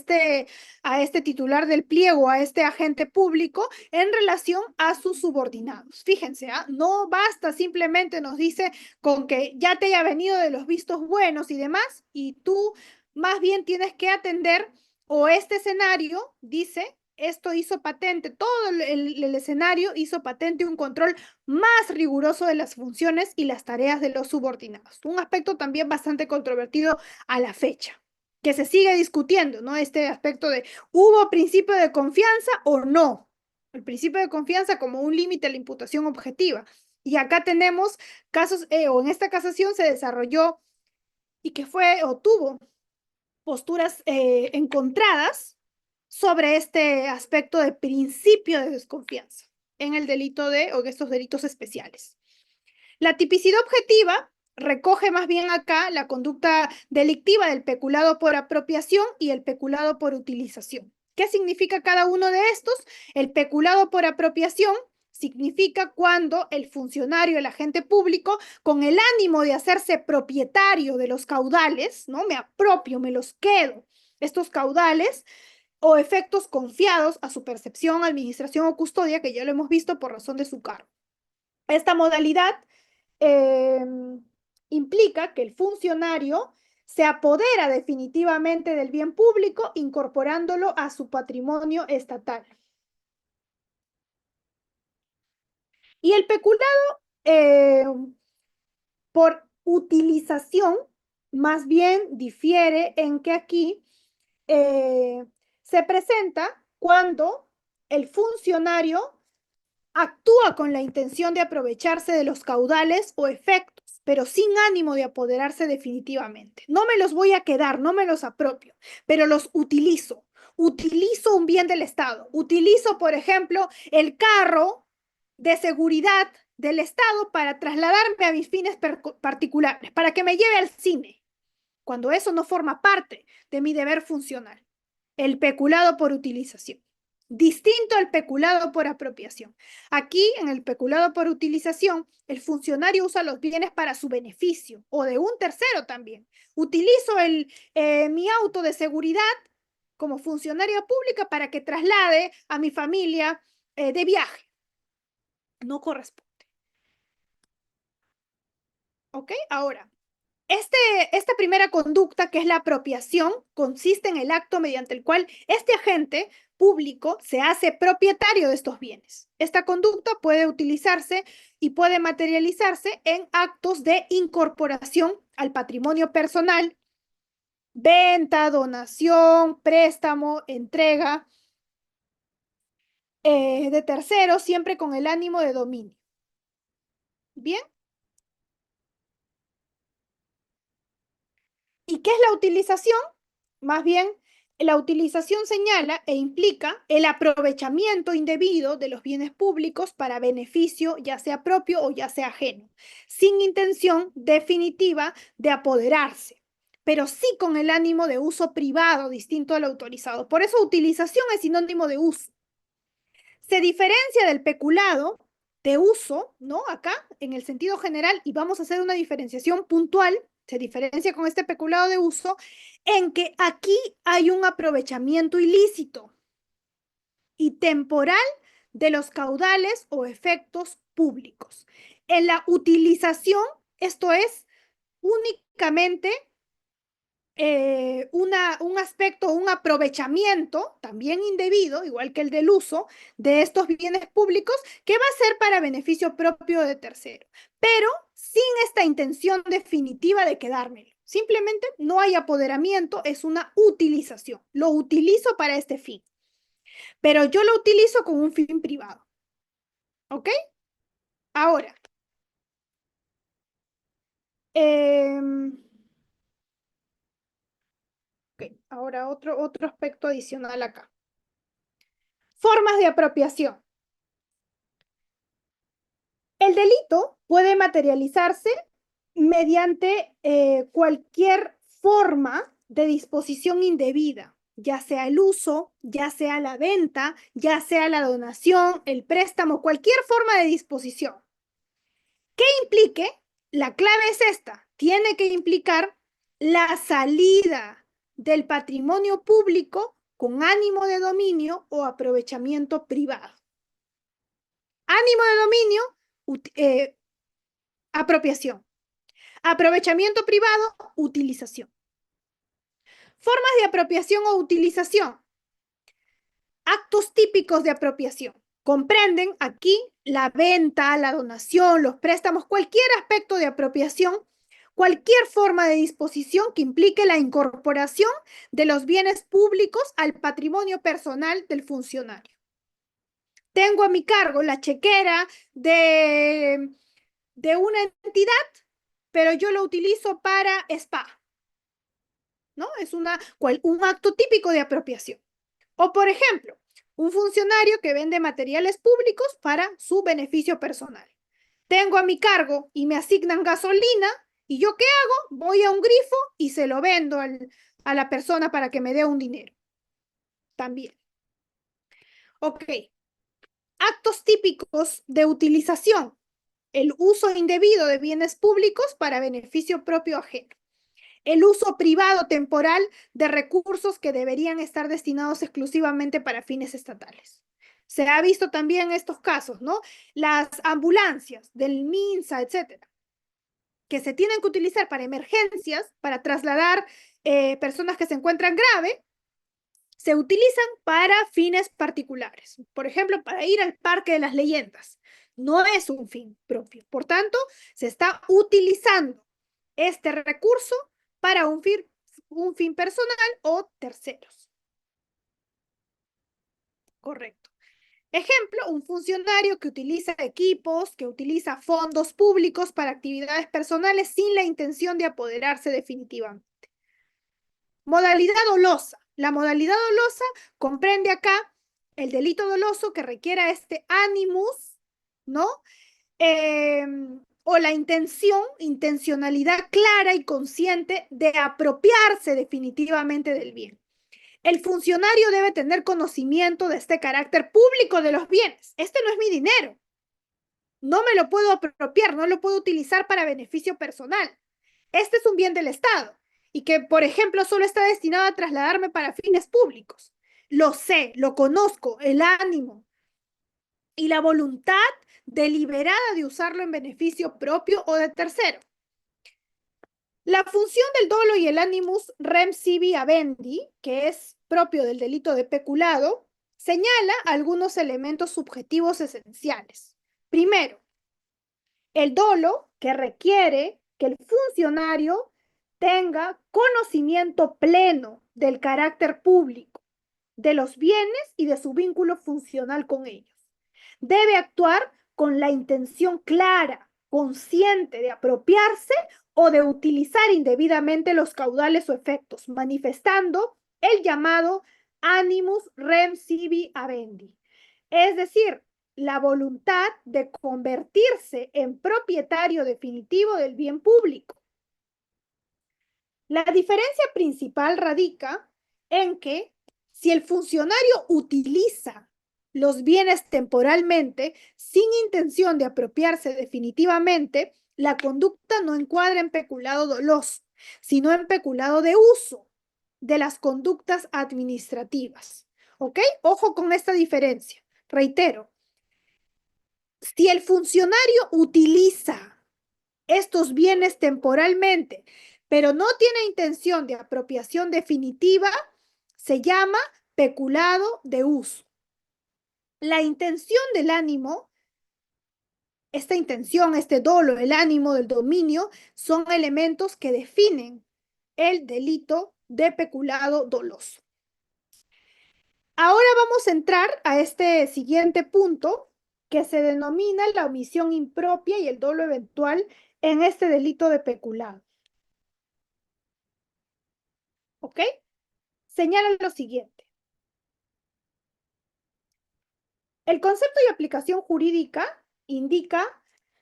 este titular del pliego, a este agente público, en relación a sus subordinados. Fíjense, ¿ah? No basta simplemente, nos dice, con que ya te haya venido de los vistos buenos y demás, y tú más bien tienes que atender, o este escenario, dice, esto hizo patente, todo el escenario hizo patente un control más riguroso de las funciones y las tareas de los subordinados. Un aspecto también bastante controvertido a la fecha, que se sigue discutiendo, ¿no? Este aspecto de, ¿hubo principio de confianza o no? El principio de confianza como un límite a la imputación objetiva. Y acá tenemos casos, o en esta casación se desarrolló y que fue o tuvo posturas encontradas sobre este aspecto de principio de desconfianza en el delito o en estos delitos especiales. La tipicidad objetiva recoge más bien acá la conducta delictiva del peculado por apropiación y el peculado por utilización. ¿Qué significa cada uno de estos? El peculado por apropiación significa cuando el funcionario, el agente público, con el ánimo de hacerse propietario de los caudales, ¿no? Me apropio, me los quedo, estos caudales, o efectos confiados a su percepción, administración o custodia, que ya lo hemos visto por razón de su cargo. Esta modalidad eh, implica que el funcionario se apodera definitivamente del bien público, incorporándolo a su patrimonio estatal. Y el peculado por utilización, más bien difiere en que aquí eh, se presenta cuando el funcionario actúa con la intención de aprovecharse de los caudales o efectos, pero sin ánimo de apoderarse definitivamente. No me los voy a quedar, no me los apropio, pero los utilizo. Utilizo un bien del Estado. Utilizo, por ejemplo, el carro de seguridad del Estado para trasladarme a mis fines particulares, para que me lleve al cine, cuando eso no forma parte de mi deber funcional. El peculado por utilización. Distinto al peculado por apropiación. Aquí, en el peculado por utilización, el funcionario usa los bienes para su beneficio o de un tercero también. Utilizo mi auto de seguridad como funcionaria pública para que traslade a mi familia de viaje. No corresponde. ¿Ok? Ahora, esta primera conducta, que es la apropiación, consiste en el acto mediante el cual este agente público se hace propietario de estos bienes. Esta conducta puede utilizarse y puede materializarse en actos de incorporación al patrimonio personal, venta, donación, préstamo, entrega de terceros, siempre con el ánimo de dominio. Bien. ¿Y qué es la utilización? Más bien, la utilización señala e implica el aprovechamiento indebido de los bienes públicos para beneficio ya sea propio o ya sea ajeno, sin intención definitiva de apoderarse, pero sí con el ánimo de uso privado distinto al autorizado. Por eso utilización es sinónimo de uso. Se diferencia del peculado de uso, ¿no? Acá, en el sentido general, y vamos a hacer una diferenciación puntual, se diferencia con este peculado de uso, en que aquí hay un aprovechamiento ilícito y temporal de los caudales o efectos públicos. En la utilización, esto es únicamente un aspecto, un aprovechamiento también indebido, igual que el del uso de estos bienes públicos, que va a ser para beneficio propio de tercero, pero sin esta intención definitiva de quedármelo. Simplemente no hay apoderamiento, es una utilización. Lo utilizo para este fin, pero yo lo utilizo con un fin privado. ¿Ok? Ahora, ahora otro aspecto adicional acá. Formas de apropiación. El delito puede materializarse mediante cualquier forma de disposición indebida, ya sea el uso, ya sea la venta, ya sea la donación, el préstamo, cualquier forma de disposición. ¿Qué implique? La clave es esta, tiene que implicar la salida del patrimonio público con ánimo de dominio o aprovechamiento privado. Ánimo de dominio, apropiación. Aprovechamiento privado, utilización. Formas de apropiación o utilización. Actos típicos de apropiación. Comprenden aquí la venta, la donación, los préstamos, cualquier aspecto de apropiación, cualquier forma de disposición que implique la incorporación de los bienes públicos al patrimonio personal del funcionario. Tengo a mi cargo la chequera de una entidad, pero yo lo utilizo para spa, ¿no? Es un acto típico de apropiación. O, por ejemplo, un funcionario que vende materiales públicos para su beneficio personal. Tengo a mi cargo y me asignan gasolina, ¿y yo qué hago? Voy a un grifo y se lo vendo a la persona para que me dé un dinero. También. Ok. Actos típicos de utilización. El uso indebido de bienes públicos para beneficio propio ajeno. El uso privado temporal de recursos que deberían estar destinados exclusivamente para fines estatales. Se ha visto también estos casos, ¿no? Las ambulancias del MINSA, etcétera, que se tienen que utilizar para emergencias, para trasladar personas que se encuentran grave, se utilizan para fines particulares. Por ejemplo, para ir al Parque de las Leyendas. No es un fin propio. Por tanto, se está utilizando este recurso para un fin personal o terceros. Correcto. Ejemplo, un funcionario que utiliza equipos, que utiliza fondos públicos para actividades personales sin la intención de apoderarse definitivamente. Modalidad dolosa. La modalidad dolosa comprende acá el delito doloso que requiera este animus, ¿no? O la intencionalidad clara y consciente de apropiarse definitivamente del bien. El funcionario debe tener conocimiento de este carácter público de los bienes. Este no es mi dinero. No me lo puedo apropiar, no lo puedo utilizar para beneficio personal. Este es un bien del Estado y que, por ejemplo, solo está destinado a trasladarme para fines públicos. Lo sé, lo conozco, el ánimo y la voluntad deliberada de usarlo en beneficio propio o de tercero. La función del dolo y el animus rem sibi habendi, que es propio del delito de peculado, Señala algunos elementos subjetivos esenciales. Primero, el dolo, que requiere que el funcionario tenga conocimiento pleno del carácter público, de los bienes y de su vínculo funcional con ellos. Debe actuar con la intención clara, consciente de apropiarse o de utilizar indebidamente los caudales o efectos, manifestando el llamado animus rem sibi habendi, es decir, la voluntad de convertirse en propietario definitivo del bien público. La diferencia principal radica en que si el funcionario utiliza los bienes temporalmente sin intención de apropiarse definitivamente, la conducta no encuadra en peculado doloso, sino en peculado de uso de las conductas administrativas. ¿Ok? Ojo con esta diferencia. Reitero, si el funcionario utiliza estos bienes temporalmente, pero no tiene intención de apropiación definitiva, se llama peculado de uso. La intención del ánimo, esta intención, este dolo, el ánimo del dominio, son elementos que definen el delito de peculado doloso. Ahora vamos a entrar a este siguiente punto que se denomina la omisión impropia y el dolo eventual en este delito de peculado. ¿Ok? Señala lo siguiente. El concepto y aplicación jurídica indica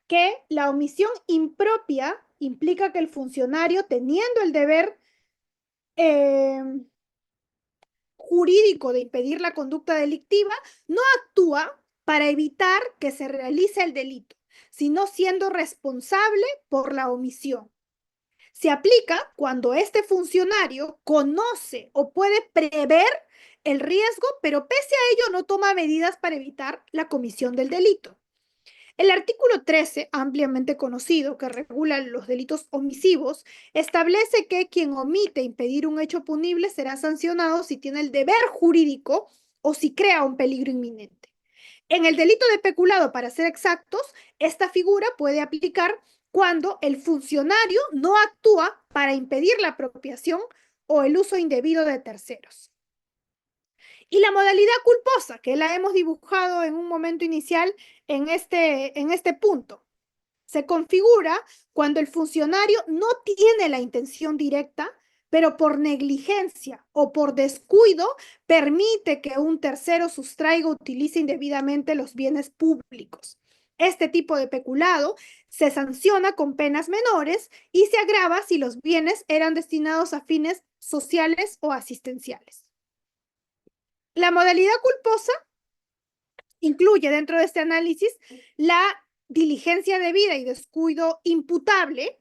que la omisión impropia implica que el funcionario, teniendo el deber jurídico de impedir la conducta delictiva, no actúa para evitar que se realice el delito, sino siendo responsable por la omisión. Se aplica cuando este funcionario conoce o puede prever el riesgo, pero pese a ello no toma medidas para evitar la comisión del delito. El artículo 13, ampliamente conocido, que regula los delitos omisivos, establece que quien omite impedir un hecho punible será sancionado si tiene el deber jurídico o si crea un peligro inminente. En el delito de peculado, para ser exactos, esta figura puede aplicar cuando el funcionario no actúa para impedir la apropiación o el uso indebido de terceros. Y la modalidad culposa, que la hemos dibujado en un momento inicial en este punto, se configura cuando el funcionario no tiene la intención directa, pero por negligencia o por descuido permite que un tercero sustraiga o utilice indebidamente los bienes públicos. Este tipo de peculado se sanciona con penas menores y se agrava si los bienes eran destinados a fines sociales o asistenciales. La modalidad culposa incluye dentro de este análisis la diligencia debida y descuido imputable,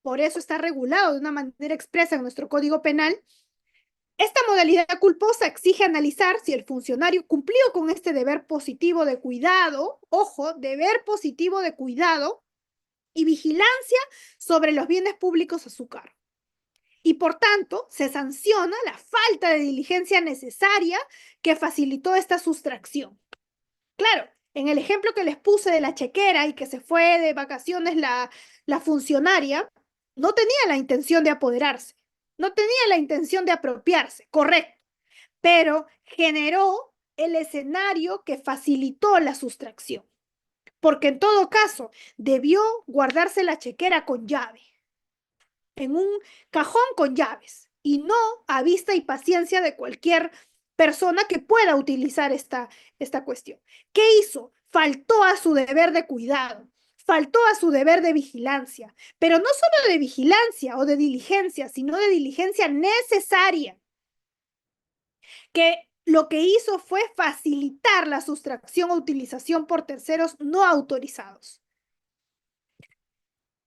por eso está regulado de una manera expresa en nuestro Código Penal. Esta modalidad culposa exige analizar si el funcionario cumplió con este deber positivo de cuidado, ojo, deber positivo de cuidado y vigilancia sobre los bienes públicos a su cargo. Y por tanto, se sanciona la falta de diligencia necesaria que facilitó esta sustracción. Claro, en el ejemplo que les puse de la chequera y que se fue de vacaciones la funcionaria, no tenía la intención de apoderarse, no tenía la intención de apropiarse, correcto, pero generó el escenario que facilitó la sustracción, porque en todo caso debió guardarse la chequera con llave, en un cajón con llaves, y no a vista y paciencia de cualquier persona que pueda utilizar esta cuestión. ¿Qué hizo? Faltó a su deber de cuidado, faltó a su deber de vigilancia, pero no solo de vigilancia o de diligencia, sino de diligencia necesaria, que lo que hizo fue facilitar la sustracción o utilización por terceros no autorizados.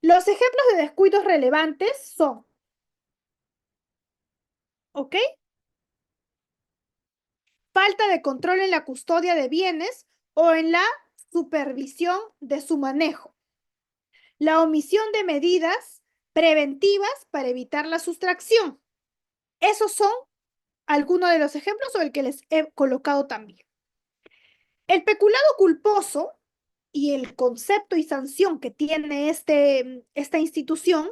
Los ejemplos de descuidos relevantes son, ¿ok? Falta de control en la custodia de bienes o en la supervisión de su manejo. La omisión de medidas preventivas para evitar la sustracción. Esos son alguno de los ejemplos o el que les he colocado también. El peculado culposo y el concepto y sanción que tiene esta institución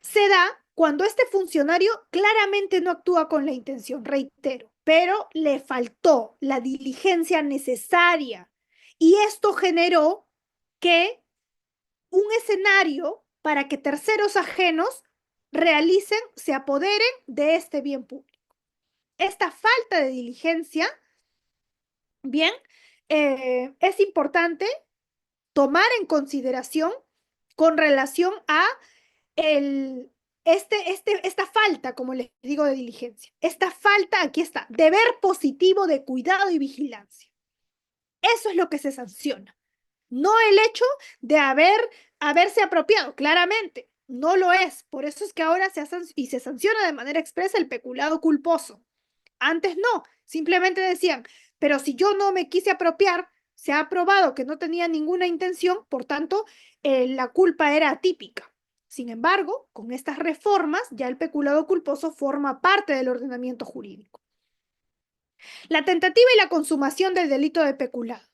se da cuando este funcionario claramente no actúa con la intención, reitero, pero le faltó la diligencia necesaria y esto generó que un escenario para que terceros ajenos realicen, se apoderen de este bien público. Esta falta de diligencia, bien, es importante tomar en consideración con relación a el, esta falta, como les digo, de diligencia. Esta falta, aquí está, deber positivo de cuidado y vigilancia. Eso es lo que se sanciona. No el hecho de haberse apropiado, claramente. No lo es. Por eso es que ahora se sanciona de manera expresa el peculado culposo. Antes no, simplemente decían, pero si yo no me quise apropiar, se ha probado que no tenía ninguna intención, por tanto, la culpa era atípica. Sin embargo, con estas reformas, ya el peculado culposo forma parte del ordenamiento jurídico. La tentativa y la consumación del delito de peculado.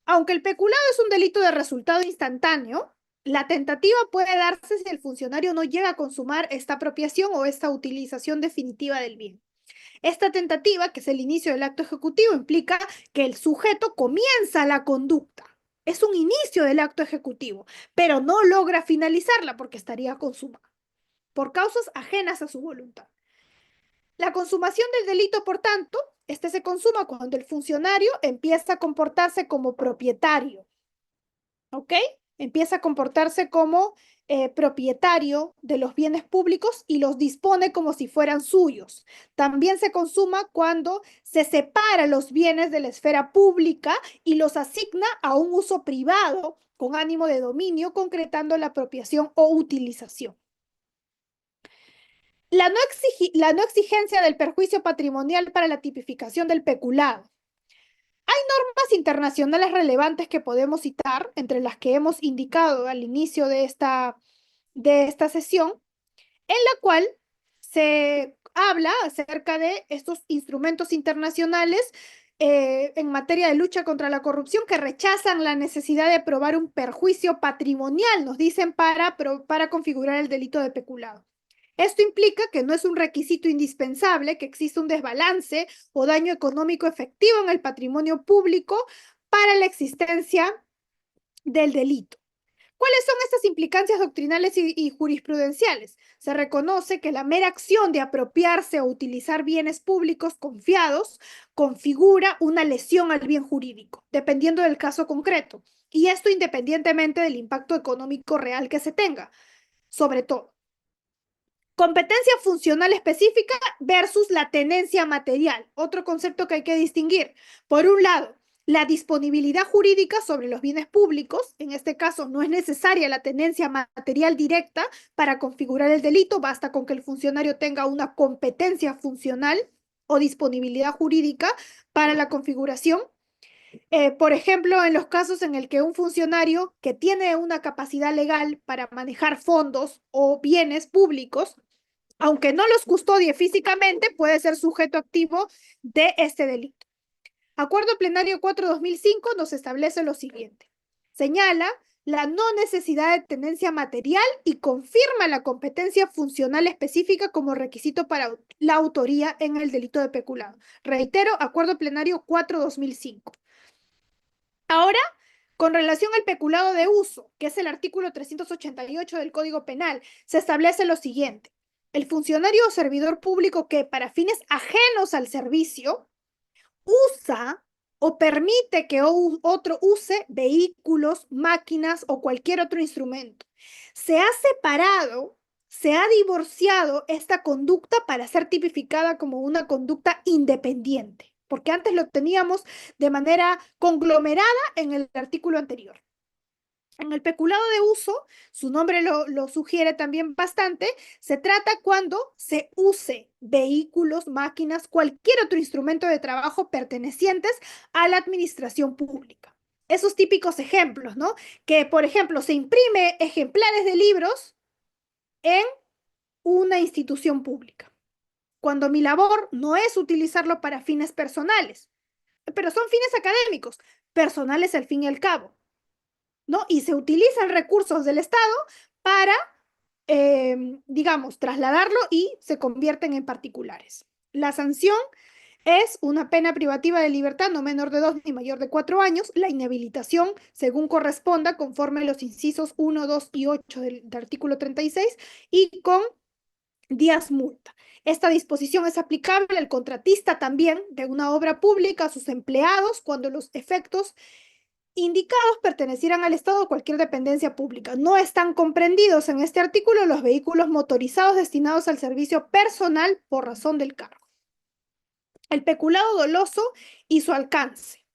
Aunque el peculado es un delito de resultado instantáneo, la tentativa puede darse si el funcionario no llega a consumar esta apropiación o esta utilización definitiva del bien. Esta tentativa, que es el inicio del acto ejecutivo, implica que el sujeto comienza la conducta. Es un inicio del acto ejecutivo, pero no logra finalizarla porque estaría consumada por causas ajenas a su voluntad. La consumación del delito, por tanto, este se consuma cuando el funcionario empieza a comportarse como propietario, ¿ok? Empieza a comportarse como propietario de los bienes públicos y los dispone como si fueran suyos. También se consuma cuando se separa los bienes de la esfera pública y los asigna a un uso privado con ánimo de dominio, concretando la apropiación o utilización. La no exigencia del perjuicio patrimonial para la tipificación del peculado. Normas internacionales relevantes que podemos citar, entre las que hemos indicado al inicio de esta sesión, en la cual se habla acerca de estos instrumentos internacionales en materia de lucha contra la corrupción que rechazan la necesidad de probar un perjuicio patrimonial, nos dicen, para configurar el delito de peculado. Esto implica que no es un requisito indispensable que exista un desbalance o daño económico efectivo en el patrimonio público para la existencia del delito. ¿Cuáles son estas implicancias doctrinales y jurisprudenciales? Se reconoce que la mera acción de apropiarse o utilizar bienes públicos confiados configura una lesión al bien jurídico, dependiendo del caso concreto, y esto independientemente del impacto económico real que se tenga, sobre todo. Competencia funcional específica versus la tenencia material, otro concepto que hay que distinguir. Por un lado, la disponibilidad jurídica sobre los bienes públicos, en este caso no es necesaria la tenencia material directa para configurar el delito, basta con que el funcionario tenga una competencia funcional o disponibilidad jurídica para la configuración. Por ejemplo, en los casos en el que un funcionario que tiene una capacidad legal para manejar fondos o bienes públicos, aunque no los custodie físicamente, puede ser sujeto activo de este delito. Acuerdo Plenario 4/2005 nos establece lo siguiente. Señala la no necesidad de tenencia material y confirma la competencia funcional específica como requisito para la autoría en el delito de peculado. Reitero, Acuerdo Plenario 4/2005. Ahora, con relación al peculado de uso, que es el artículo 388 del Código Penal, se establece lo siguiente. El funcionario o servidor público que, para fines ajenos al servicio, usa o permite que otro use vehículos, máquinas o cualquier otro instrumento. Se ha separado, se ha divorciado esta conducta para ser tipificada como una conducta independiente, porque antes lo teníamos de manera conglomerada en el artículo anterior. En el peculado de uso, su nombre lo sugiere también bastante, se trata cuando se use vehículos, máquinas, cualquier otro instrumento de trabajo pertenecientes a la administración pública. Esos típicos ejemplos, ¿no? Que, por ejemplo, se imprime ejemplares de libros en una institución pública. cuando mi labor no es utilizarlo para fines personales, pero son fines académicos, personales al fin y al cabo, ¿no? Y se utilizan recursos del Estado para, digamos, trasladarlo y se convierten en particulares. La sanción es una pena privativa de libertad no menor de 2 ni mayor de 4 años, la inhabilitación según corresponda conforme los incisos 1, 2 y 8 del artículo 36 y con días multa. Esta disposición es aplicable al contratista también de una obra pública, a sus empleados, cuando los efectos indicados pertenecieran al Estado o cualquier dependencia pública. No están comprendidos en este artículo los vehículos motorizados destinados al servicio personal por razón del cargo. El peculado doloso y su alcance.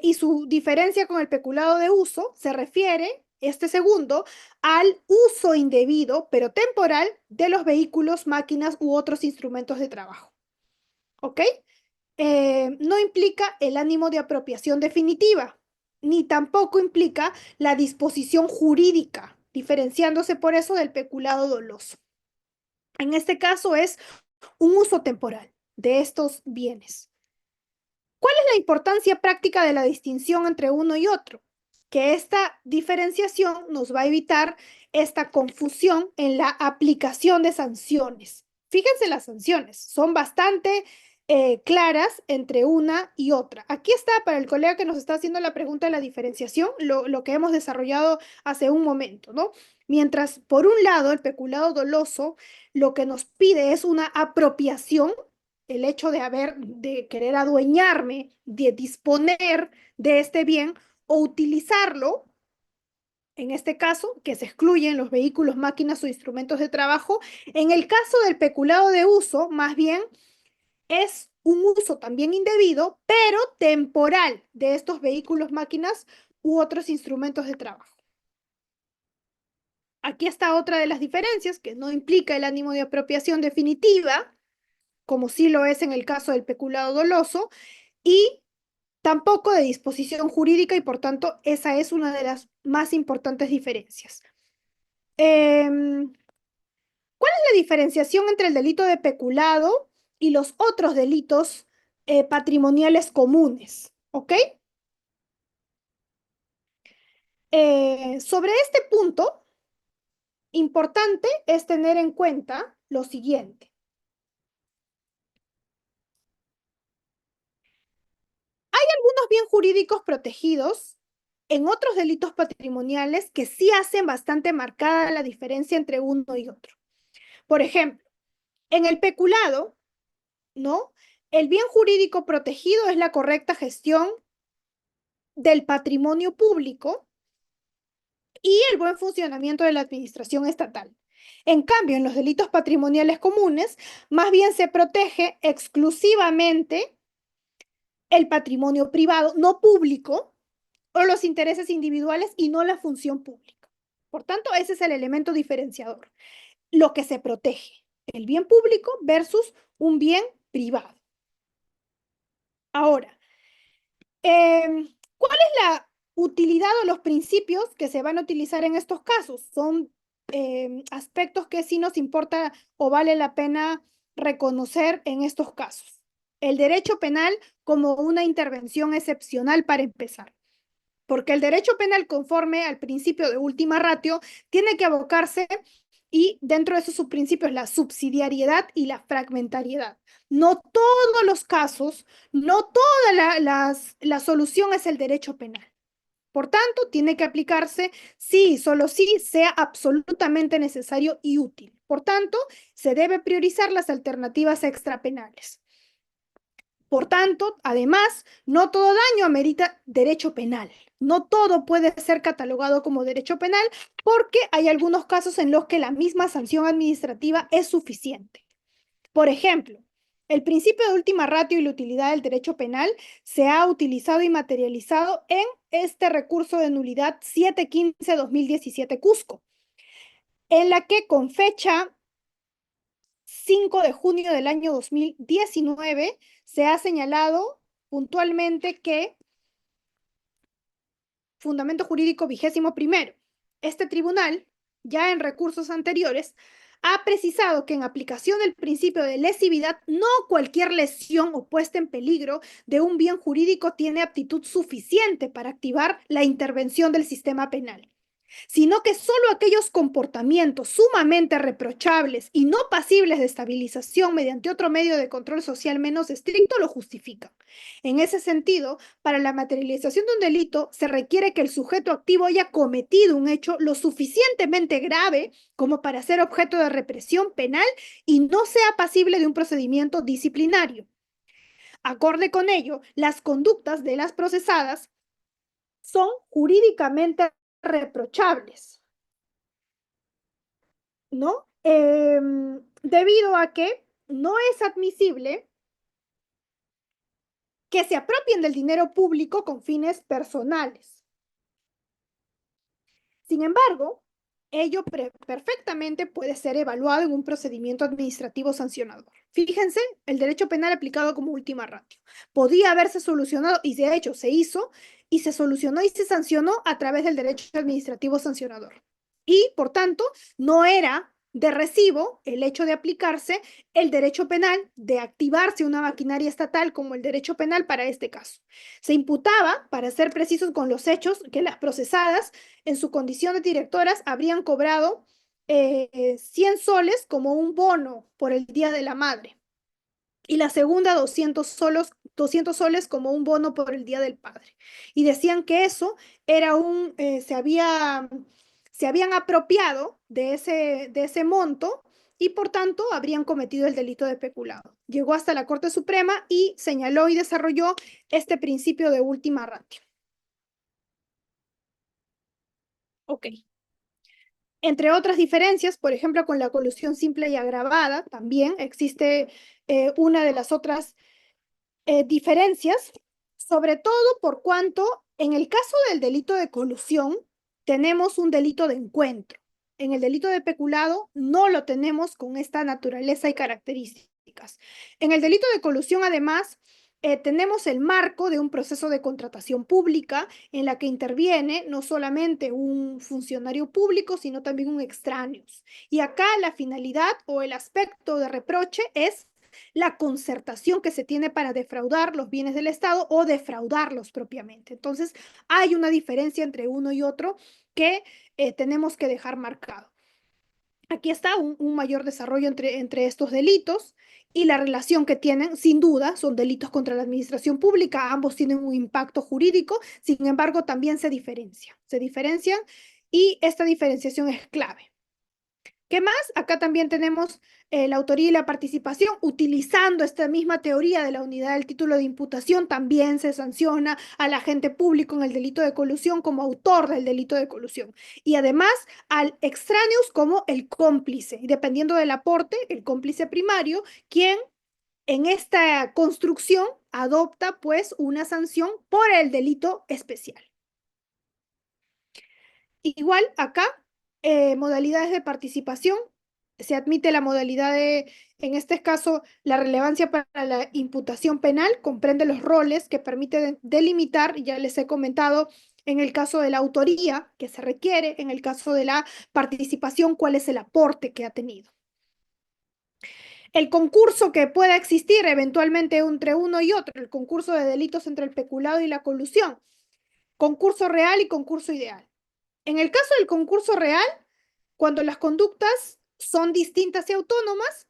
Y su diferencia con el peculado de uso se refiere, este segundo, al uso indebido, pero temporal, de los vehículos, máquinas u otros instrumentos de trabajo. ¿Ok? No implica el ánimo de apropiación definitiva, ni tampoco implica la disposición jurídica, diferenciándose por eso del peculado doloso. En este caso es un uso temporal de estos bienes. ¿Cuál es la importancia práctica de la distinción entre uno y otro? Que esta diferenciación nos va a evitar esta confusión en la aplicación de sanciones. Fíjense, las sanciones son bastante claras entre una y otra. Aquí está, para el colega que nos está haciendo la pregunta de la diferenciación, lo que hemos desarrollado hace un momento, ¿no? Mientras, por un lado, el peculado doloso lo que nos pide es una apropiación, el hecho de querer adueñarme, de disponer de este bien o utilizarlo, en este caso, que se excluyen los vehículos, máquinas o instrumentos de trabajo. En el caso del peculado de uso, más bien es un uso también indebido, pero temporal, de estos vehículos, máquinas u otros instrumentos de trabajo. Aquí está otra de las diferencias, que no implica el ánimo de apropiación definitiva, como sí lo es en el caso del peculado doloso, y tampoco de disposición jurídica, y por tanto esa es una de las más importantes diferencias. ¿Cuál es la diferenciación entre el delito de peculado y los otros delitos patrimoniales comunes? ¿Ok? Sobre este punto, importante es tener en cuenta lo siguiente. Algunos bien jurídicos protegidos en otros delitos patrimoniales que sí hacen bastante marcada la diferencia entre uno y otro. Por ejemplo, en el peculado, ¿no? El bien jurídico protegido es la correcta gestión del patrimonio público y el buen funcionamiento de la administración estatal. En cambio, en los delitos patrimoniales comunes, más bien se protege exclusivamente el patrimonio privado, no público, o los intereses individuales y no la función pública. Por tanto, ese es el elemento diferenciador. Lo que se protege, el bien público versus un bien privado. Ahora, ¿cuál es la utilidad o los principios que se van a utilizar en estos casos? Son aspectos que sí nos importa o vale la pena reconocer en estos casos. El derecho penal como una intervención excepcional para empezar, porque el derecho penal, conforme al principio de última ratio, tiene que abocarse, y dentro de esos subprincipios, la subsidiariedad y la fragmentariedad. No todos los casos, no toda la solución es el derecho penal. Por tanto, tiene que aplicarse si, solo si sea absolutamente necesario y útil. Por tanto, se debe priorizar las alternativas extrapenales. Por tanto, además, no todo daño amerita derecho penal. No todo puede ser catalogado como derecho penal, porque hay algunos casos en los que la misma sanción administrativa es suficiente. Por ejemplo, el principio de última ratio y la utilidad del derecho penal se ha utilizado y materializado en este recurso de nulidad 715-2017 Cusco, en la que con fecha 5 de junio del año 2019 se ha señalado puntualmente que, fundamento jurídico 21º, este tribunal, ya en recursos anteriores, ha precisado que en aplicación del principio de lesividad, no cualquier lesión o puesta en peligro de un bien jurídico tiene aptitud suficiente para activar la intervención del sistema penal, sino que solo aquellos comportamientos sumamente reprochables y no pasibles de estabilización mediante otro medio de control social menos estricto lo justifican. En ese sentido, para la materialización de un delito se requiere que el sujeto activo haya cometido un hecho lo suficientemente grave como para ser objeto de represión penal y no sea pasible de un procedimiento disciplinario. Acorde con ello, las conductas de las procesadas son jurídicamente reprochables, ¿no? Debido a que no es admisible que se apropien del dinero público con fines personales. Sin embargo, ello perfectamente puede ser evaluado en un procedimiento administrativo sancionador. Fíjense, el derecho penal aplicado como última ratio. Podía haberse solucionado, y de hecho se hizo, y se solucionó y se sancionó a través del derecho administrativo sancionador. Y, por tanto, no era de recibo el hecho de aplicarse el derecho penal, de activarse una maquinaria estatal como el derecho penal para este caso. Se imputaba, para ser precisos con los hechos, que las procesadas en su condición de directoras habrían cobrado 100 soles como un bono por el Día de la Madre y la segunda 200 soles como un bono por el Día del Padre. Y decían que eso era se habían apropiado de ese monto y por tanto habrían cometido el delito de peculado. Llegó hasta la Corte Suprema y señaló y desarrolló este principio de última ratio. Ok. Entre otras diferencias, por ejemplo, con la colusión simple y agravada, también existe una de las otras diferencias, sobre todo por cuanto en el caso del delito de colusión tenemos un delito de encuentro. En el delito de peculado no lo tenemos con esta naturaleza y características. En el delito de colusión, además, tenemos el marco de un proceso de contratación pública en la que interviene no solamente un funcionario público, sino también un extraño. Y acá la finalidad o el aspecto de reproche es la concertación que se tiene para defraudar los bienes del Estado o defraudarlos propiamente. Entonces, hay una diferencia entre uno y otro que tenemos que dejar marcado. Aquí está un mayor desarrollo entre estos delitos y la relación que tienen, sin duda, son delitos contra la administración pública, ambos tienen un impacto jurídico, sin embargo, también se diferencian y esta diferenciación es clave. ¿Qué más? Acá también tenemos la autoría y la participación. Utilizando esta misma teoría de la unidad del título de imputación, también se sanciona al agente público en el delito de colusión como autor del delito de colusión. Y además al extraneus como el cómplice. Y dependiendo del aporte, el cómplice primario, quien en esta construcción adopta pues una sanción por el delito especial. Igual acá, modalidades de participación, se admite la modalidad en este caso, la relevancia para la imputación penal, comprende los roles que permiten delimitar, ya les he comentado, en el caso de la autoría que se requiere, en el caso de la participación, cuál es el aporte que ha tenido. El concurso que pueda existir eventualmente entre uno y otro, el concurso de delitos entre el peculado y la colusión, concurso real y concurso ideal. En el caso del concurso real, cuando las conductas son distintas y autónomas,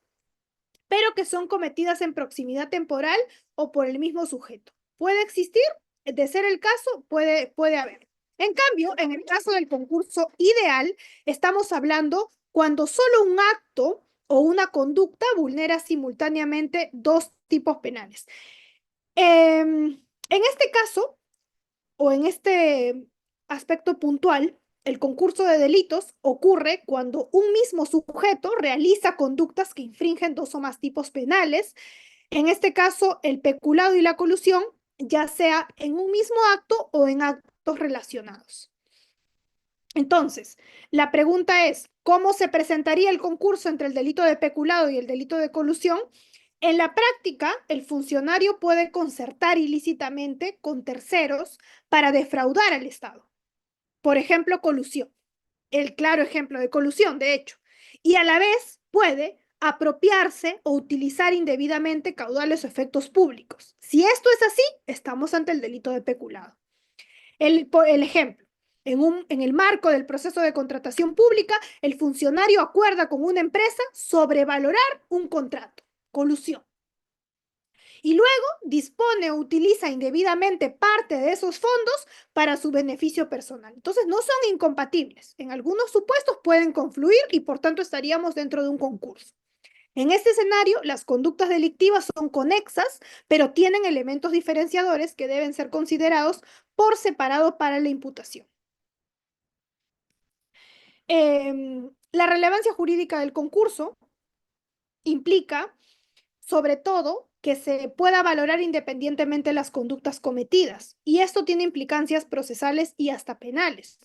pero que son cometidas en proximidad temporal o por el mismo sujeto. ¿Puede existir? De ser el caso, puede haber. En cambio, en el caso del concurso ideal, estamos hablando cuando solo un acto o una conducta vulnera simultáneamente dos tipos penales. En este caso, o en este aspecto puntual, el concurso de delitos ocurre cuando un mismo sujeto realiza conductas que infringen dos o más tipos penales, en este caso el peculado y la colusión, ya sea en un mismo acto o en actos relacionados. Entonces, la pregunta es, ¿cómo se presentaría el concurso entre el delito de peculado y el delito de colusión? En la práctica, el funcionario puede concertar ilícitamente con terceros para defraudar al Estado. Por ejemplo, colusión. El claro ejemplo de colusión, de hecho. Y a la vez puede apropiarse o utilizar indebidamente caudales o efectos públicos. Si esto es así, estamos ante el delito de peculado. El ejemplo, en el marco del proceso de contratación pública, el funcionario acuerda con una empresa sobrevalorar un contrato, colusión, y luego dispone o utiliza indebidamente parte de esos fondos para su beneficio personal. Entonces, no son incompatibles. En algunos supuestos pueden confluir y por tanto estaríamos dentro de un concurso. En este escenario, las conductas delictivas son conexas, pero tienen elementos diferenciadores que deben ser considerados por separado para la imputación. La relevancia jurídica del concurso implica, sobre todo, que se pueda valorar independientemente las conductas cometidas. Y esto tiene implicancias procesales y hasta penales,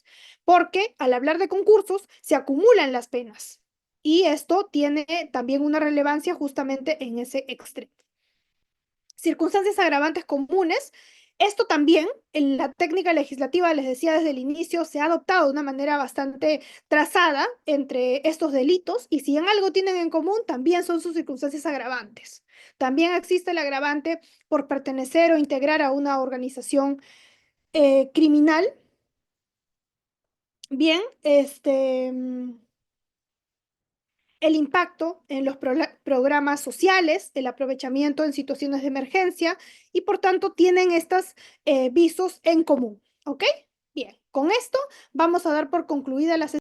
porque al hablar de concursos se acumulan las penas. Y esto tiene también una relevancia justamente en ese extremo. Circunstancias agravantes comunes. Esto también, en la técnica legislativa, les decía desde el inicio, se ha adoptado de una manera bastante trazada entre estos delitos y si en algo tienen en común, también son sus circunstancias agravantes. También existe el agravante por pertenecer o integrar a una organización criminal. Bien, el impacto en los programas sociales, el aprovechamiento en situaciones de emergencia y por tanto tienen estos visos en común. ¿Ok? Bien, con esto vamos a dar por concluida la sesión.